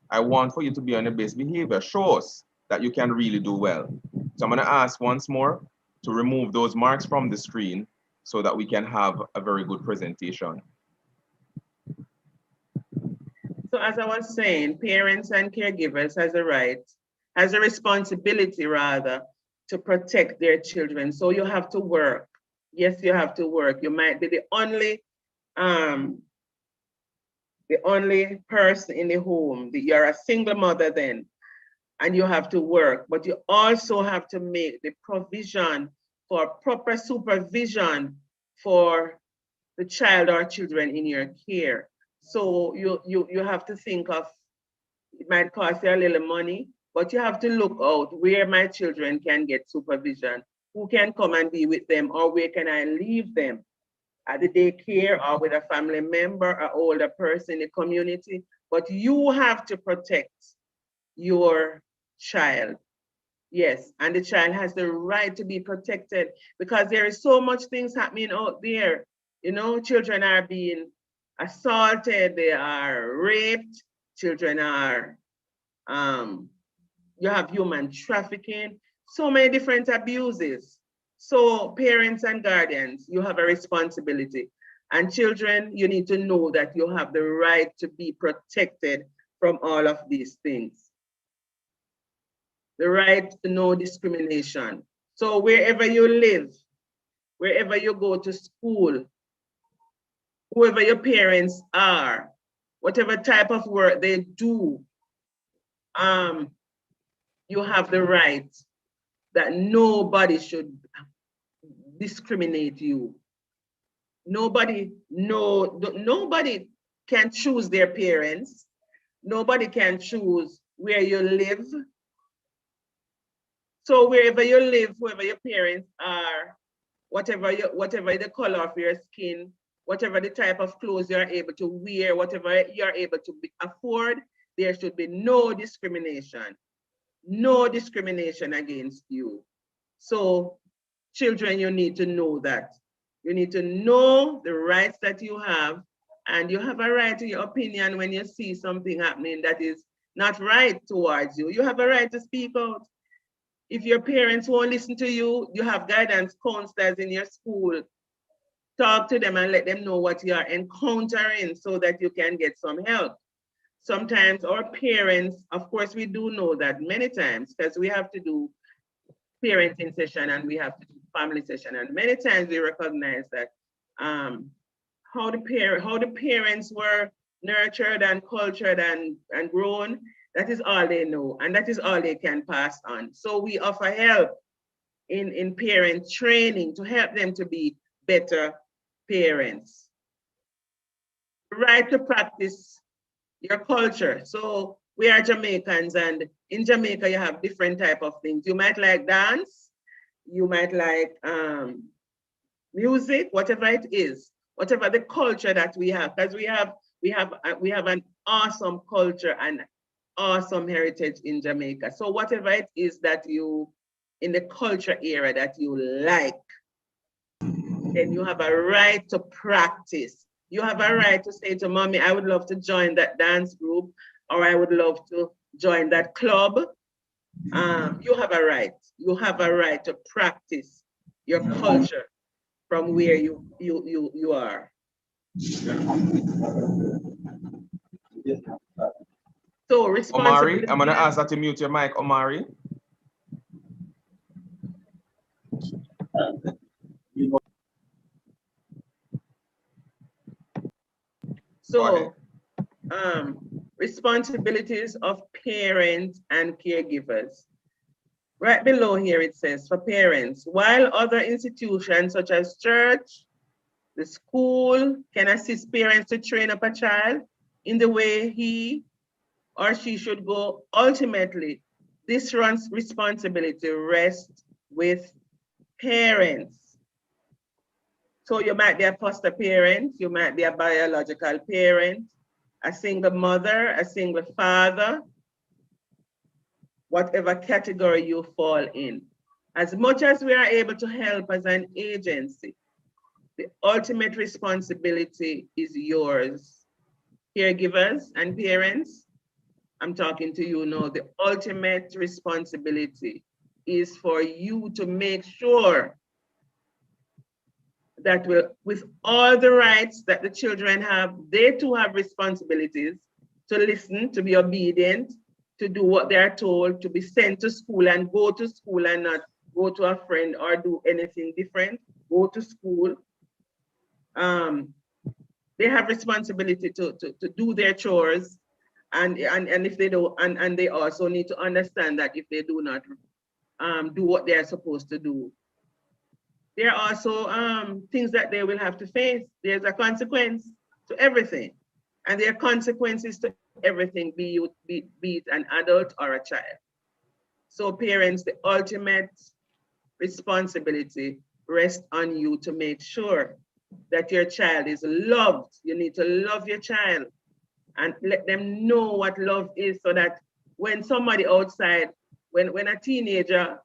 I want for you to be on your best behavior. Show us that you can really do well. So I'm going to ask once more to remove those marks from the screen so that we can have a very good presentation. So as I was saying, parents and caregivers has a responsibility rather, to protect their children. So you have to work. Yes, you have to work. You might be the only person in the home. You're a single mother then, and you have to work, but you also have to make the provision for proper supervision for the child or children in your care. So you have to think of, it might cost you a little money, but you have to look out where my children can get supervision, who can come and be with them, or where can I leave them, at the daycare or with a family member, an older person in the community. But you have to protect your child. Yes, and the child has the right to be protected, because there is so much things happening out there. You know, children are being assaulted, they are raped, children are, you have human trafficking, so many different abuses. So parents and guardians, you have a responsibility. And children, you need to know that you have the right to be protected from all of these things. The right to no discrimination. So wherever you live, wherever you go to school, whoever your parents are, whatever type of work they do, you have the right that nobody should discriminate you. Nobody can choose their parents. Nobody can choose where you live. So wherever you live, whoever your parents are, whatever the color of your skin, whatever the type of clothes you're able to wear, whatever you're able to afford, there should be no discrimination. No discrimination against you. So children, you need to know that. You need to know the rights that you have, and you have a right to your opinion when you see something happening that is not right towards you. You have a right to speak out. If your parents won't listen to you, you have guidance counselors in your school. Talk to them and let them know what you are encountering so that you can get some help. Sometimes our parents, of course, we do know that many times because we have to do parenting session and we have to do family session, and many times we recognize that how the parents were nurtured and cultured and grown, that is all they know and that is all they can pass on. So we offer help in parent training to help them to be better parents. Right to practice your culture. So we are Jamaicans, and in Jamaica you have different type of things. You might like dance, you might like music, whatever it is, whatever the culture that we have, because we have an awesome culture and awesome heritage in Jamaica. So whatever it is that you in the culture area that you like, then you have a right to practice. You have a right to say to mommy, I would love to join that dance group, or I would love to join that club. You have a right. You have a right to practice your culture from where you are. So responsibility. Omari, I'm gonna ask that to mute your mic, Omari. So responsibilities of parents and caregivers. Right below here it says, for parents, while other institutions such as church, the school can assist parents to train up a child in the way he or she should go, ultimately, this responsibility rests with parents. So you might be a foster parent, you might be a biological parent, a single mother, a single father, whatever category you fall in. As much as we are able to help as an agency, the ultimate responsibility is yours. Caregivers and parents, I'm talking to you now, the ultimate responsibility is for you to make sure that with all the rights that the children have, they too have responsibilities to listen, to be obedient, to do what they are told, to be sent to school and go to school and not go to a friend or do anything different, go to school. They have responsibility to do their chores, and if they don't, and they also need to understand that if they do not do what they are supposed to do, there are also things that they will have to face. There's a consequence to everything, and there are consequences to everything, be it an adult or a child. So parents, the ultimate responsibility rests on you to make sure that your child is loved. You need to love your child and let them know what love is, so that when somebody outside, when a teenager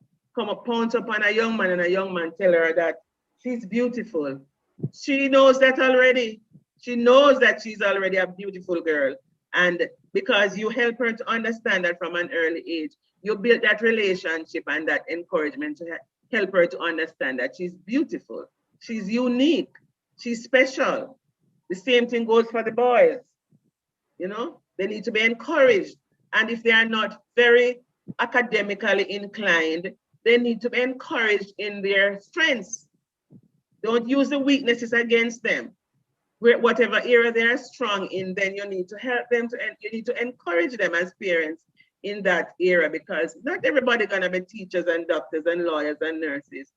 pounce upon a young man and a young man tell her that she's beautiful, she knows that already. She knows that she's already a beautiful girl. And because you help her to understand that from an early age, you build that relationship and that encouragement to help her to understand that she's beautiful, she's unique, she's special. The same thing goes for the boys. You know, they need to be encouraged. And if they are not very academically inclined, they need to be encouraged in their strengths. Don't use the weaknesses against them. Whatever area they are strong in, then you need to help them you need to encourage them as parents in that area, because not everybody gonna be teachers and doctors and lawyers and nurses.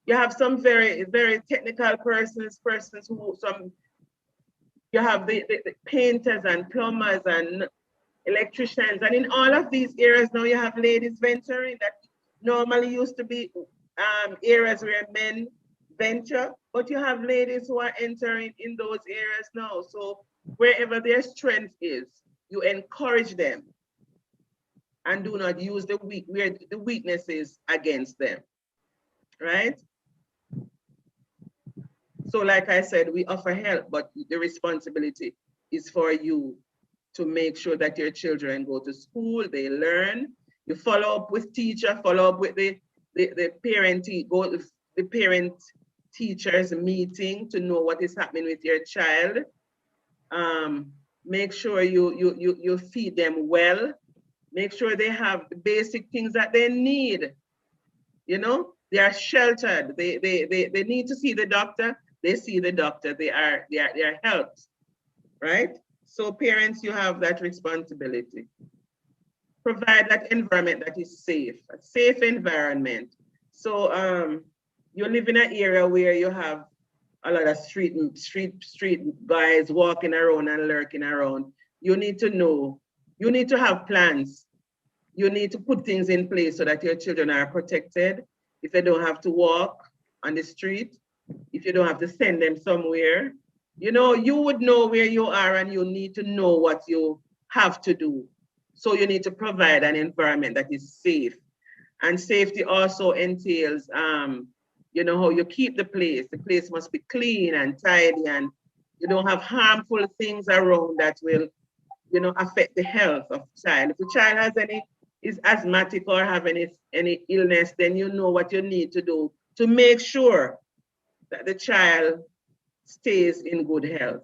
You have some very, very technical persons who you have the painters and plumbers and electricians, and in all of these areas now you have ladies venturing that normally used to be areas where men venture, but you have ladies who are entering in those areas now. So wherever their strength is, you encourage them and do not use the weaknesses against them, right? So like I said, we offer help, but the responsibility is for you to make sure that your children go to school, they learn, you follow up with teacher, follow up with the parent, go to the parent teachers meeting to know what is happening with your child. Make sure you feed them well, make sure they have the basic things that they need. You know, they are sheltered. They need to see the doctor. They see the doctor. They are helped, right? So parents, you have that responsibility. Provide that environment that is safe, a safe environment. So you live in an area where you have a lot of street guys walking around and lurking around. You need to know, you need to have plans. You need to put things in place so that your children are protected. If they don't have to walk on the street, if you don't have to send them somewhere, you know, you would know where you are and you need to know what you have to do. So you need to provide an environment that is safe. And safety also entails, you know, how you keep the place. The place must be clean and tidy, and you don't have harmful things around that will, you know, affect the health of the child. If the child has is asthmatic or have any illness, then you know what you need to do to make sure that the child stays in good health.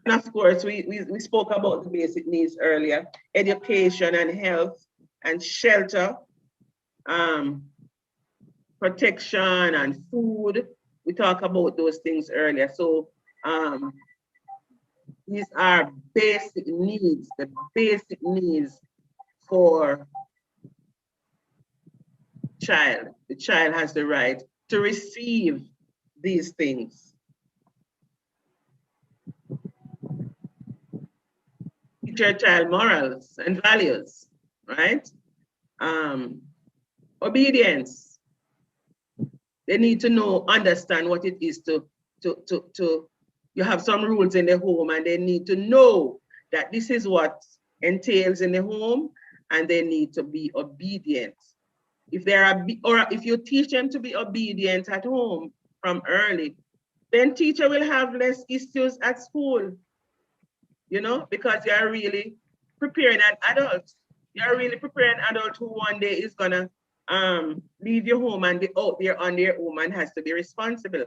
And of course, we spoke about the basic needs earlier: education and health and shelter, protection and food. We talked about those things earlier. So these are basic needs, the basic needs for child. The child has the right to receive these things. Teach your child morals and values, right? Obedience. They need to know, understand what it is to you have some rules in the home, and they need to know that this is what entails in the home, and they need to be obedient. If they are, or if you teach them to be obedient at home from early, then teacher will have less issues at school, you know, because you are really preparing an adult. You are really preparing an adult who one day is gonna leave your home and be out there on their own and has to be responsible,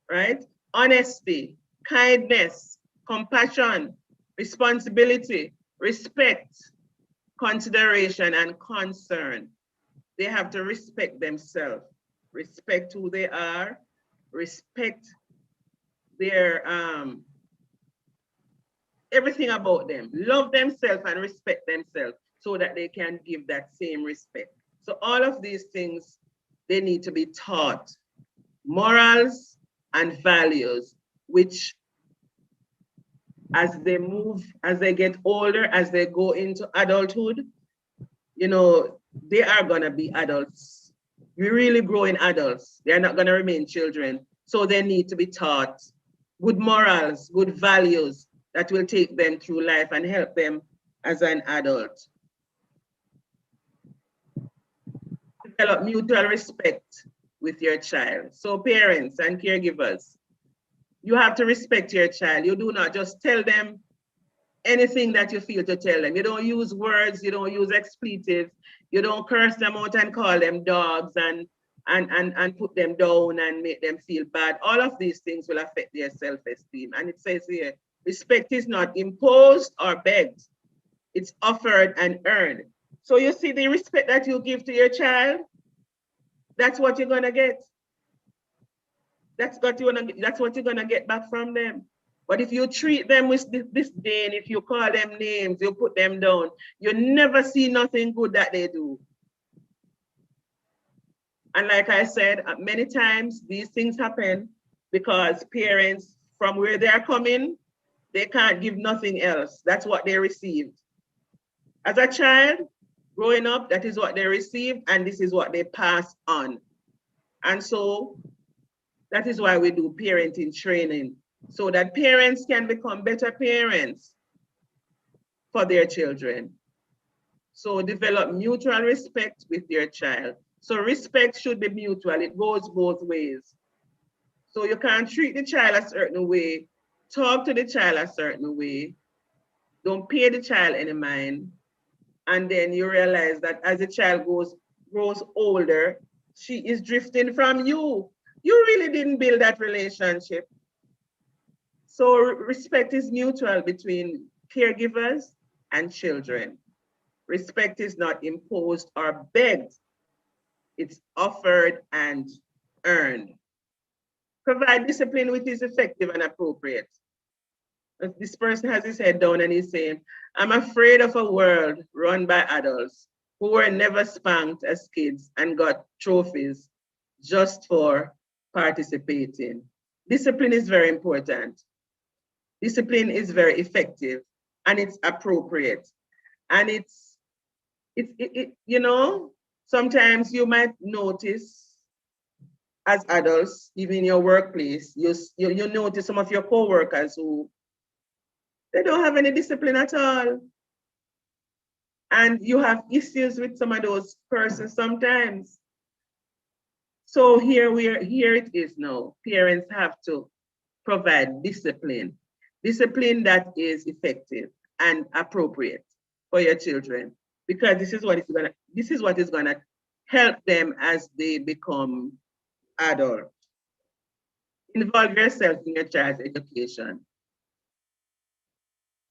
right? Honesty, kindness, compassion, responsibility, respect, consideration, and concern. They have to respect themselves, respect who they are, respect their everything about them, love themselves and respect themselves so that they can give that same respect. So all of these things, they need to be taught. Morals and values, which as they move, as they get older, as they go into adulthood, you know, they are gonna be adults. We really growing adults. They're not gonna remain children. So they need to be taught good morals, good values that will take them through life and help them as an adult. Develop mutual respect with your child. So parents and caregivers, you have to respect your child. You do not just tell them anything that you feel to tell them. You don't use words, you don't use expletives, you don't curse them out and call them dogs and put them down and make them feel bad. All of these things will affect their self-esteem. And it says here, respect is not imposed or begged. It's offered and earned. So you see the respect that you give to your child, that's what you're gonna get. That's what you're gonna get back from them. But if you treat them with disdain, if you call them names, you put them down, you never see nothing good that they do. And like I said, many times these things happen because parents, from where they are coming, they can't give nothing else. That's what they received. As a child, Growing up, that is what they receive, and this is what they pass on. And so that is why we do parenting training, so that parents can become better parents for their children. So develop mutual respect with your child. So respect should be mutual. It goes both ways. So you can't treat the child a certain way, talk to the child a certain way, don't pay the child any mind. And then you realize that as the child grows older, she is drifting from you. You really didn't build that relationship. So respect is mutual between caregivers and children. Respect is not imposed or begged. It's offered and earned. Provide discipline which is effective and appropriate. This person has his head down and he's saying, I'm afraid of a world run by adults who were never spanked as kids and got trophies just for participating. Discipline is very important. Discipline is very effective and it's appropriate. And you know, sometimes you might notice as adults, even in your workplace, you notice some of your co-workers who they don't have any discipline at all. And you have issues with some of those persons sometimes. So here it is now. Parents have to provide discipline. Discipline that is effective and appropriate for your children. Because this is what is gonna help them as they become adult. Involve yourself in your child's education.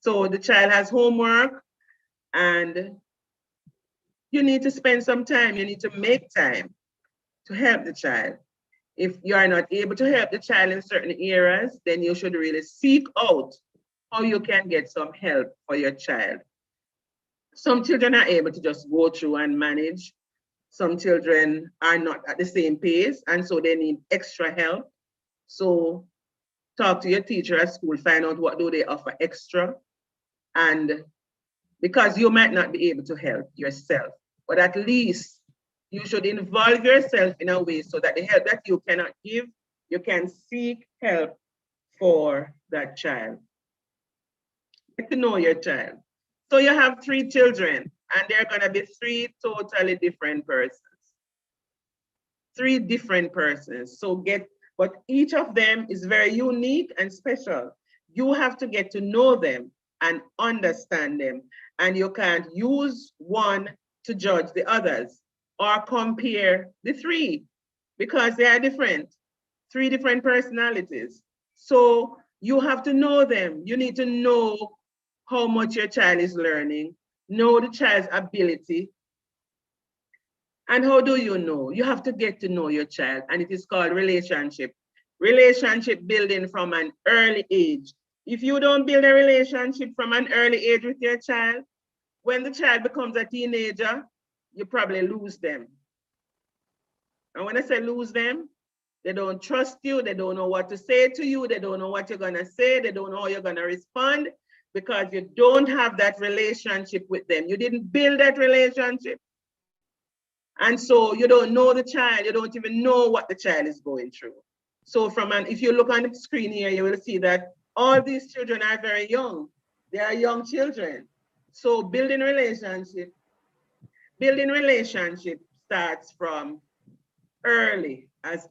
So the child has homework and you need to spend some time, you need to make time to help the child. If you are not able to help the child in certain areas, then you should really seek out how you can get some help for your child. Some children are able to just go through and manage. Some children are not at the same pace, and so they need extra help. So talk to your teacher at school, find out what do they offer extra. And because you might not be able to help yourself, but at least you should involve yourself in a way so that the help that you cannot give, you can seek help for that child. Get to know your child. So you have 3 children and they're gonna be 3 totally different persons. 3 different persons. But each of them is very unique and special. You have to get to know them and understand them. And you can't use one to judge the others or compare the 3 because they are different. 3 different personalities. So you have to know them. You need to know how much your child is learning, know the child's ability. And how do you know? You have to get to know your child, and it is called relationship. Relationship building from an early age. If you don't build a relationship from an early age with your child, when the child becomes a teenager, you probably lose them. And when I say lose them, they don't trust you, they don't know what to say to you, they don't know what you're gonna say, they don't know how you're gonna respond because you don't have that relationship with them. You didn't build that relationship. And so you don't know the child, you don't even know what the child is going through. So if you look on the screen here, you will see that all these children are very young. They are young children. So building relationship starts from early as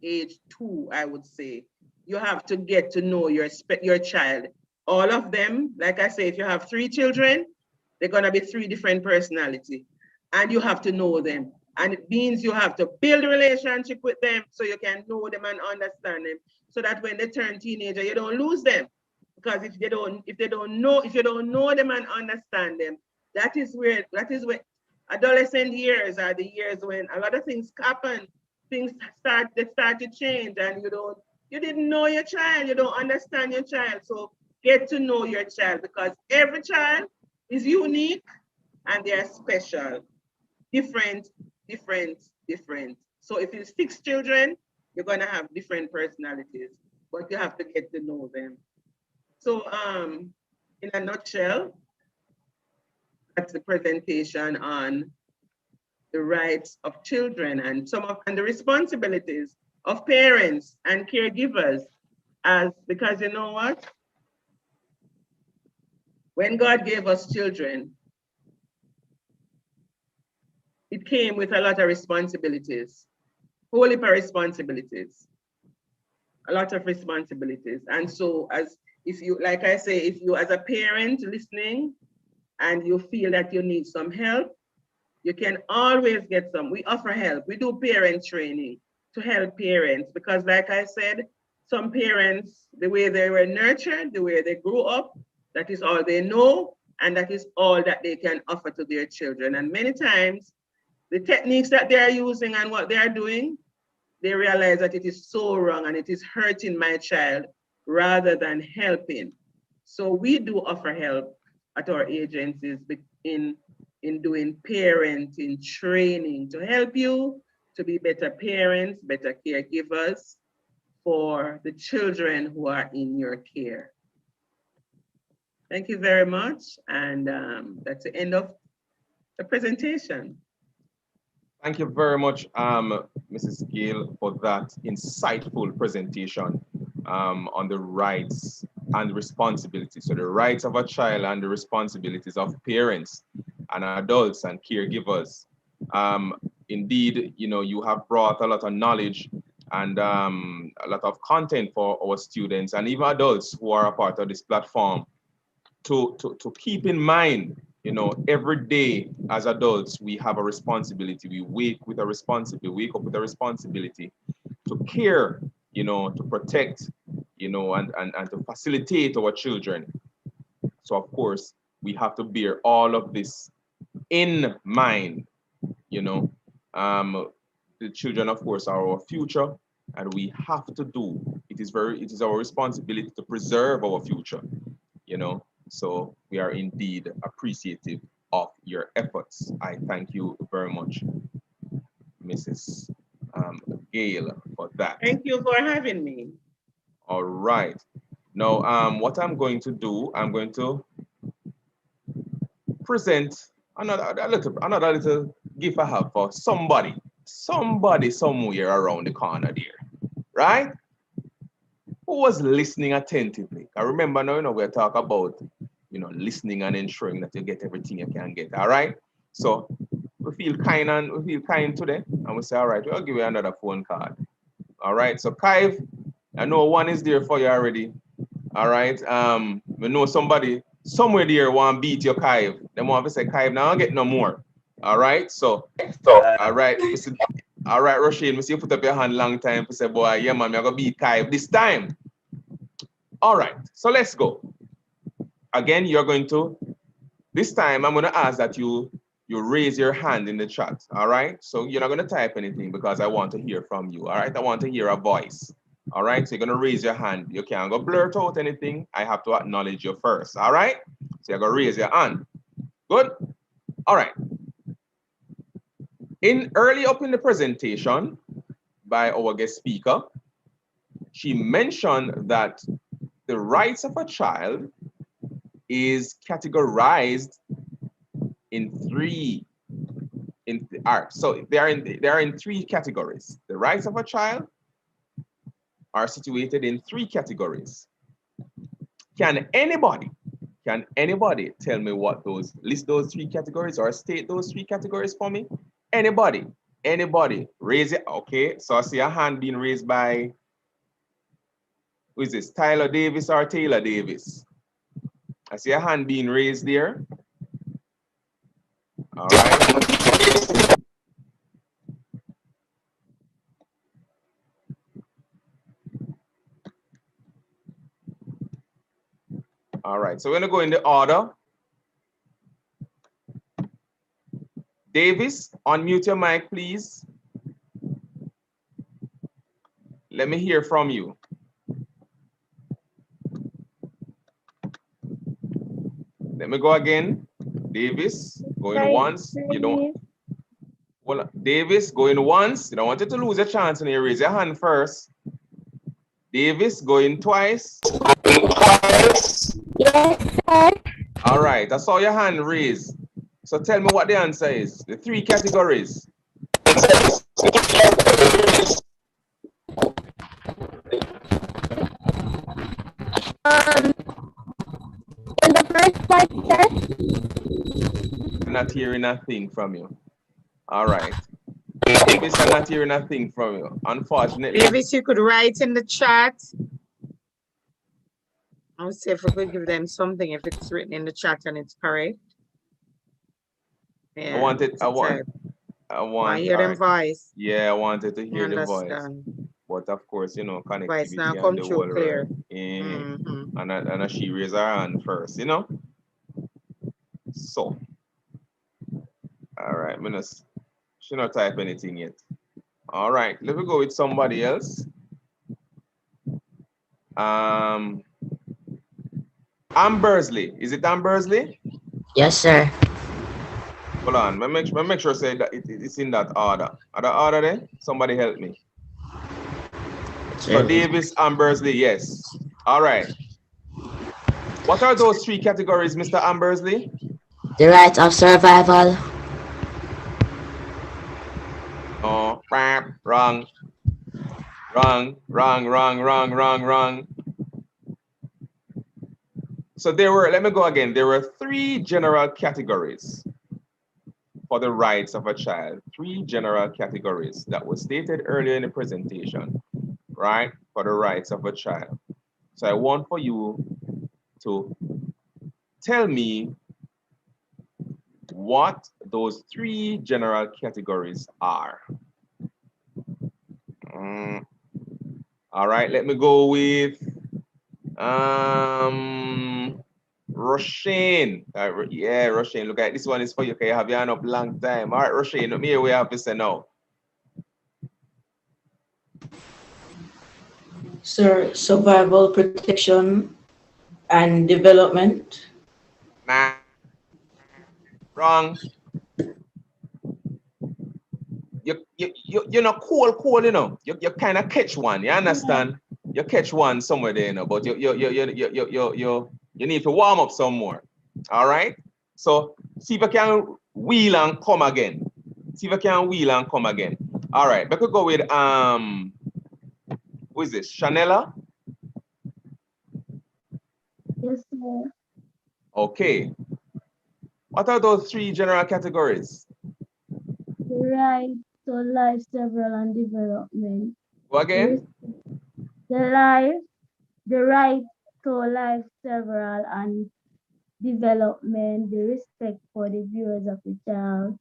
age 2, I would say. You have to get to know your child. All of them, like I say, if you have 3 children, they're gonna be 3 different personalities. And you have to know them. And it means you have to build a relationship with them so you can know them and understand them. So that when they turn teenager, you don't lose them. Because if you don't know them and understand them, that is where adolescent years are the years when a lot of things happen. They start to change and you didn't know your child, you don't understand your child. So get to know your child because every child is unique and they are special. Different. So if it's 6 children, you're gonna have different personalities, but you have to get to know them. So in a nutshell, That's the presentation on the rights of children and the responsibilities of parents and caregivers, because you know what? When God gave us children, it came with a lot of responsibilities, whole heap of responsibilities, a lot of responsibilities. And so like I say, if you as a parent listening and you feel that you need some help, you can always get some. We offer help. We do parent training to help parents because like I said, some parents, the way they were nurtured, the way they grew up, that is all they know, and that is all that they can offer to their children. And many times, the techniques that they are using and what they are doing, they realize that it is so wrong and it is hurting my child rather than helping. So we do offer help at our agencies in doing parenting training to help you to be better parents, better caregivers for the children who are in your care. Thank you very much. And that's the end of the presentation. Thank you very much, Mrs. Gale, for that insightful presentation on the rights and responsibilities. So the rights of a child and the responsibilities of parents and adults and caregivers. Indeed, you know, you have brought a lot of knowledge and a lot of content for our students and even adults who are a part of this platform to keep in mind. You know, every day as adults, we have a responsibility. We wake up with a responsibility to care, you know, to protect, you know, and to facilitate our children. So of course, we have to bear all of this in mind, you know. The children, of course, are our future, and we have to do, it is our responsibility to preserve our future, you know. So we are indeed appreciative of your efforts. I thank you very much, Mrs. Gale, for that. Thank you for having me. All right. Now, what I'm going to do, I'm going to present another little gift I have for somebody somewhere around the corner there, right? Who was listening attentively? I remember now, you know, we're talking about, you know, listening and ensuring that you get everything you can get. All right. So we feel kind today, and we say, all right, we'll give you another phone card. All right. So Kaiv, I know one is there for you already. All right. We know somebody somewhere there want to beat your Kaiv. They want to say, Kaiv, now I'll get no more. All right. So all right. All right, Roshane, we see you put up your hand long time to say, boy, yeah, man, I'm going to beat Kaiv this time. All right, so let's go. Again, you're going to, this time I'm going to ask that you raise your hand in the chat, all right? So you're not going to type anything because I want to hear from you, all right? I want to hear a voice, all right? So you're going to raise your hand. You can't go blurt out anything. I have to acknowledge you first, all right? So you're going to raise your hand. Good? All right. Early up in the presentation by our guest speaker, she mentioned that the rights of a child is categorized in three. So they are in three categories. The rights of a child are situated in three categories. Can anybody tell me what list those three categories or state those three categories for me? Anybody, raise it. Okay, so I see a hand being raised by, who is this, Tyler Davis or Taylor Davis? I see a hand being raised there. All right. All right, so we're gonna go in the order. Davis, unmute your mic, please. Let me hear from you. Let me go again. Davis, going once. You don't. Well, Davis, going once. You don't want you to lose a chance and you raise your hand first. Davis, going twice. Yes, sir. All right, I saw your hand raised. So tell me what the answer is. The 3 categories. The first part, sir. I'm not hearing a thing from you. All right. Davis, I'm not hearing a thing from you. Unfortunately. Davis, you could write in the chat. I would say if we could give them something, if it's written in the chat and it's correct. Yeah, I wanted. I hear them voice. Yeah, I wanted to hear the voice. Understand. But of course, you know, Voice now connectivity come and the through whole clear. and she raised her hand first, you know. So, all right, she not type anything yet. All right, let me go with somebody else. Ambersley. Is it Ambersley? Yes, sir. Hold on, make sure say that it's in that order. Are the order there? Somebody help me. So Davis, Ambersley, yes. All right. What are those 3 categories, Mr. Ambersley? The right of survival. Oh, wrong. So let me go again. There were 3 general categories for the rights of a child. 3 general categories that was stated earlier in the presentation, right? For the rights of a child. So I want for you to tell me what those 3 general categories are. All right, let me go with Roshane. Yeah, Roshane, look at this one is for you. Okay, you have your hand up long time. All right, Roshane, let me hear what you have to say now. Sir, survival, protection, and development. Nah. Wrong. You're not cool, you know. You kind of catch one, you understand? You catch one somewhere there, you know, but you need to warm up some more. All right? So see if I can wheel and come again. See if I can wheel and come again. All right, we could go with who is this? Chanela? Yes, sir. Okay. What are those 3 general categories? The right to life, several, and development. Go again. The right to life, several, and development. The respect for the viewers of the child.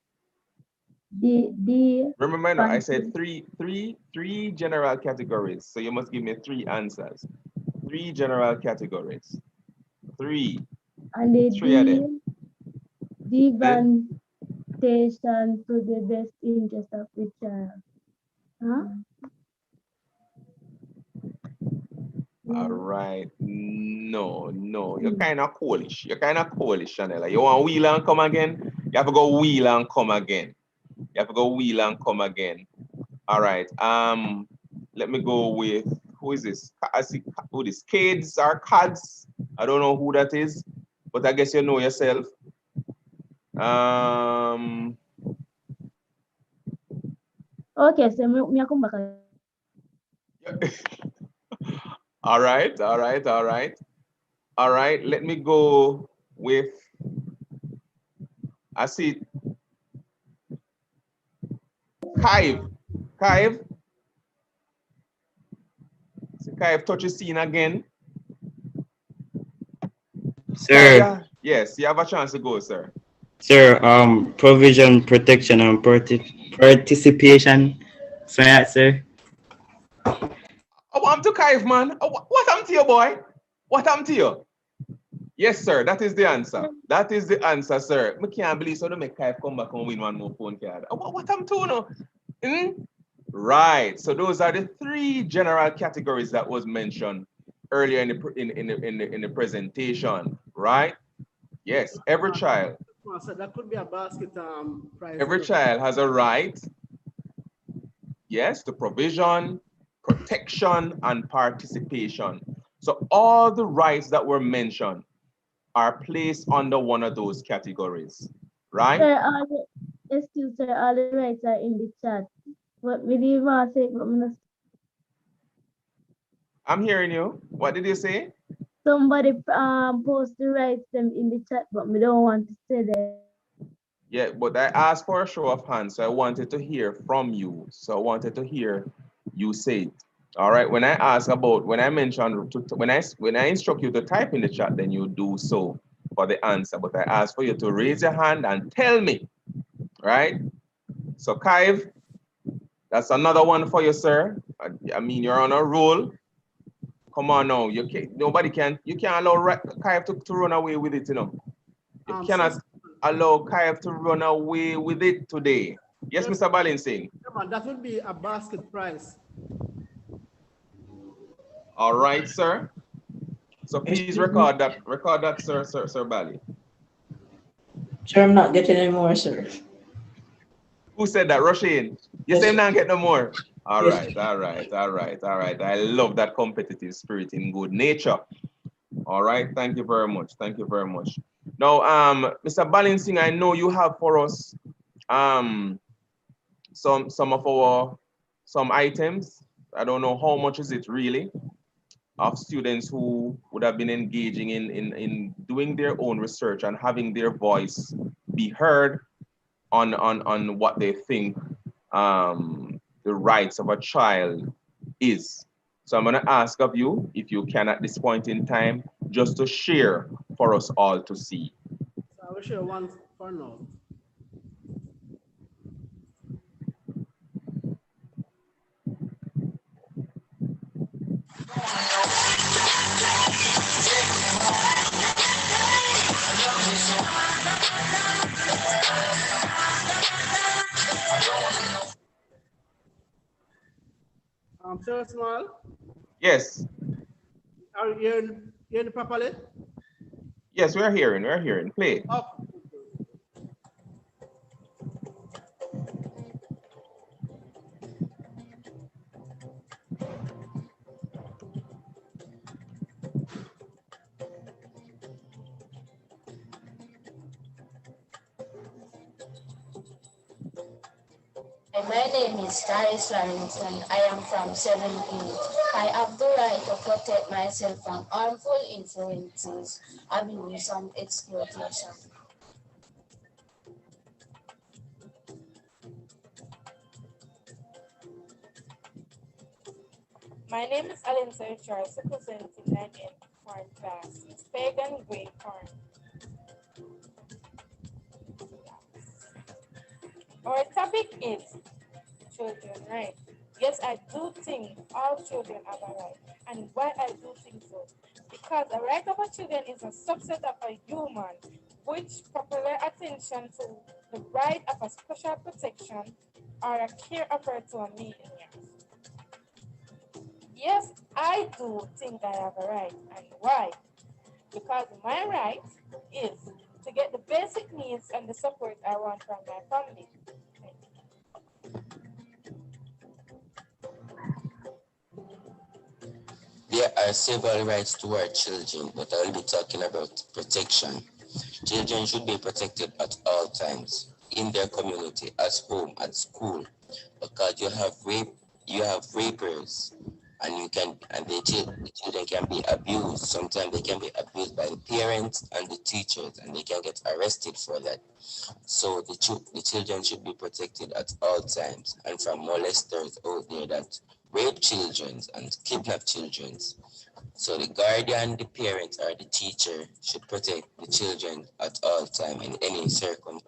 Remember, I said three general categories. So you must give me 3 answers. 3 general categories. 3. And the 3 of them. devantation to the best interest of the child. Huh? All right. No. You're kind of coolish. Chanela. You want wheel and come again? You have to go wheel and come again. All right. Let me go with, who is this? I see who this? Kids or Cads? I don't know who that is, but I guess you know yourself. Okay, so me come back. All right. Let me go with, I see Kaiv. See Kaiv touch the scene again. Sir. Yes, you have a chance to go, sir. Sir, provision, protection, and participation. So yeah, sir. Oh, I'm to Kaiv, man. Oh, what happened to you, boy? What happened to you? Yes, sir. That is the answer. Sir. I can't believe so. Don't make Kaiv come back and win one more phone card. Oh, what happened to you now? Right. So those are the 3 general categories that was mentioned earlier in the presentation. Right? Yes. Every child. So that could be a basket prize. Every child has a right. Yes, to provision, protection, and participation. So all the rights that were mentioned are placed under one of those categories. right? Sir, excuse sir, all the rights are in the chat. But me didn't want to say it, but me not. I'm hearing you. What did you say? Somebody post the rights them in the chat, but me don't want to say them. Yeah, but I asked for a show of hands, so I wanted to hear from you. So I wanted to hear you say it. All right. When I ask about, when I mentioned, when I instruct you to type in the chat, then you do so for the answer. But I ask for you to raise your hand and tell me, right? So Kaiv, that's another one for you, sir. I mean, you're on a roll. Come on now. You can't, nobody can, you can't allow Kaiv to run away with it, you know. You cannot allow Kaiv to run away with it today. Yes, Mr. Balancing. That would be a basket price. All right, sir. So please record that, Sir Bally. Sir, I'm not getting any more, sir. Who said that? Rushing. You Yes, say sir. not get no more. All Yes, right, all right, all right, all right. I love that competitive spirit in good nature. All right, thank you very much. Thank you very much. Now, Mr. Balancing, I know you have for us some items. I don't know how much is it really, of students who would have been engaging in doing their own research and having their voice be heard on what they think the rights of a child is. So I'm going to ask of you, if you can at this point in time, just to share for us all to see. So I will share one for now. Sir Small? Yes. Are you hearing properly? Yes, we're hearing. Play. Oh. My name is Taris Larrington. I am from 7E. I have the right to protect myself from harmful influences, abuse, and exploitation. My name is Alinsa Charles, representing 9N corn class. It's pagan green corn. Our topic is children, right? Yes, I do think all children have a right. And why I do think so? Because the right of a children is a subset of a human, which popular attention to the right of a special protection or a care offered to a millionaire. Yes, I do think I have a right. And why? Because my right is to get the basic needs and the support I want from my family. There are several rights to our children, but I will be talking about protection. Children should be protected at all times, in their community, at home, at school, because you have rapers, and the children can be abused. Sometimes they can be abused by the parents and the teachers, and they can get arrested for that. So the children should be protected at all times, and from molesters out there that rape children and kidnap children. So the guardian, the parent, or the teacher should protect the children at all time in any circumstance.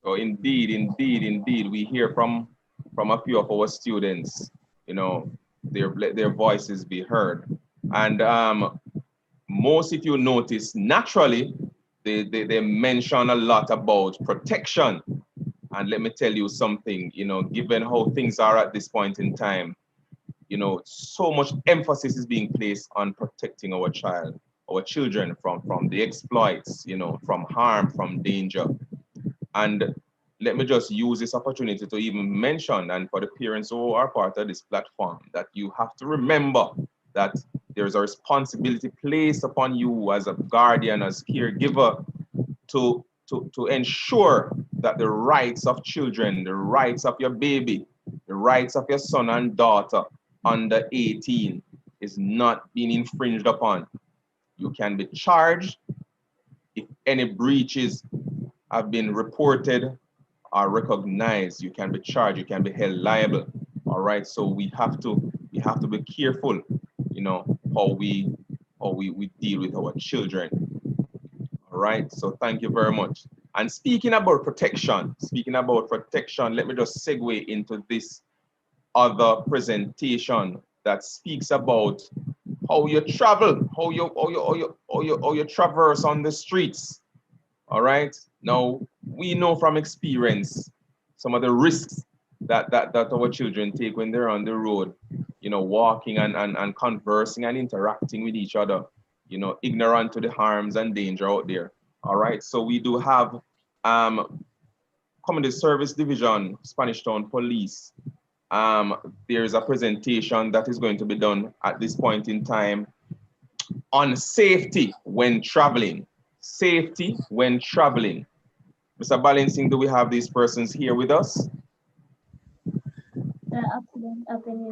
So indeed, we hear from a few of our students, you know, their voices be heard. And most, if you notice, naturally, they mention a lot about protection. And let me tell you something, you know, given how things are at this point in time, you know, so much emphasis is being placed on protecting our child. our children from the exploits, you know, from harm, from danger. And let me just use this opportunity to even mention, and for the parents who are part of this platform, that you have to remember that there's a responsibility placed upon you as a guardian, as caregiver, to ensure that the rights of children, the rights of your baby, the rights of your son and daughter under 18 is not being infringed upon. You can be charged if any breaches have been reported or recognized. You can be charged, you can be held liable. All right, so we have to be careful, you know, how we deal with our children. All right, so thank you very much. And speaking about protection, let me just segue into this other presentation that speaks about how you travel, how you traverse on the streets. All right. Now we know from experience some of the risks that our children take when they're on the road, you know, walking and conversing and interacting with each other, you know, ignorant to the harms and danger out there. All right. So we do have Community Service Division, Spanish Town Police. There's a presentation that is going to be done at this point in time on safety when traveling. Safety when traveling. Mr. Balancing, do we have these persons here with us? Accident happening.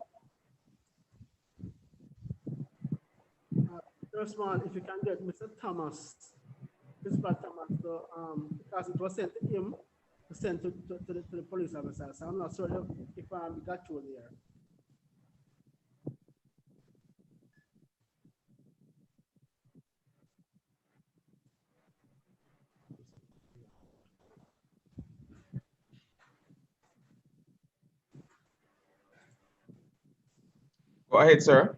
First one, if you can get Mr. Thomas, Principal Thomas, because it was sent to him, sent to the police officer. So I'm not sure if we got you there. Go ahead, sir.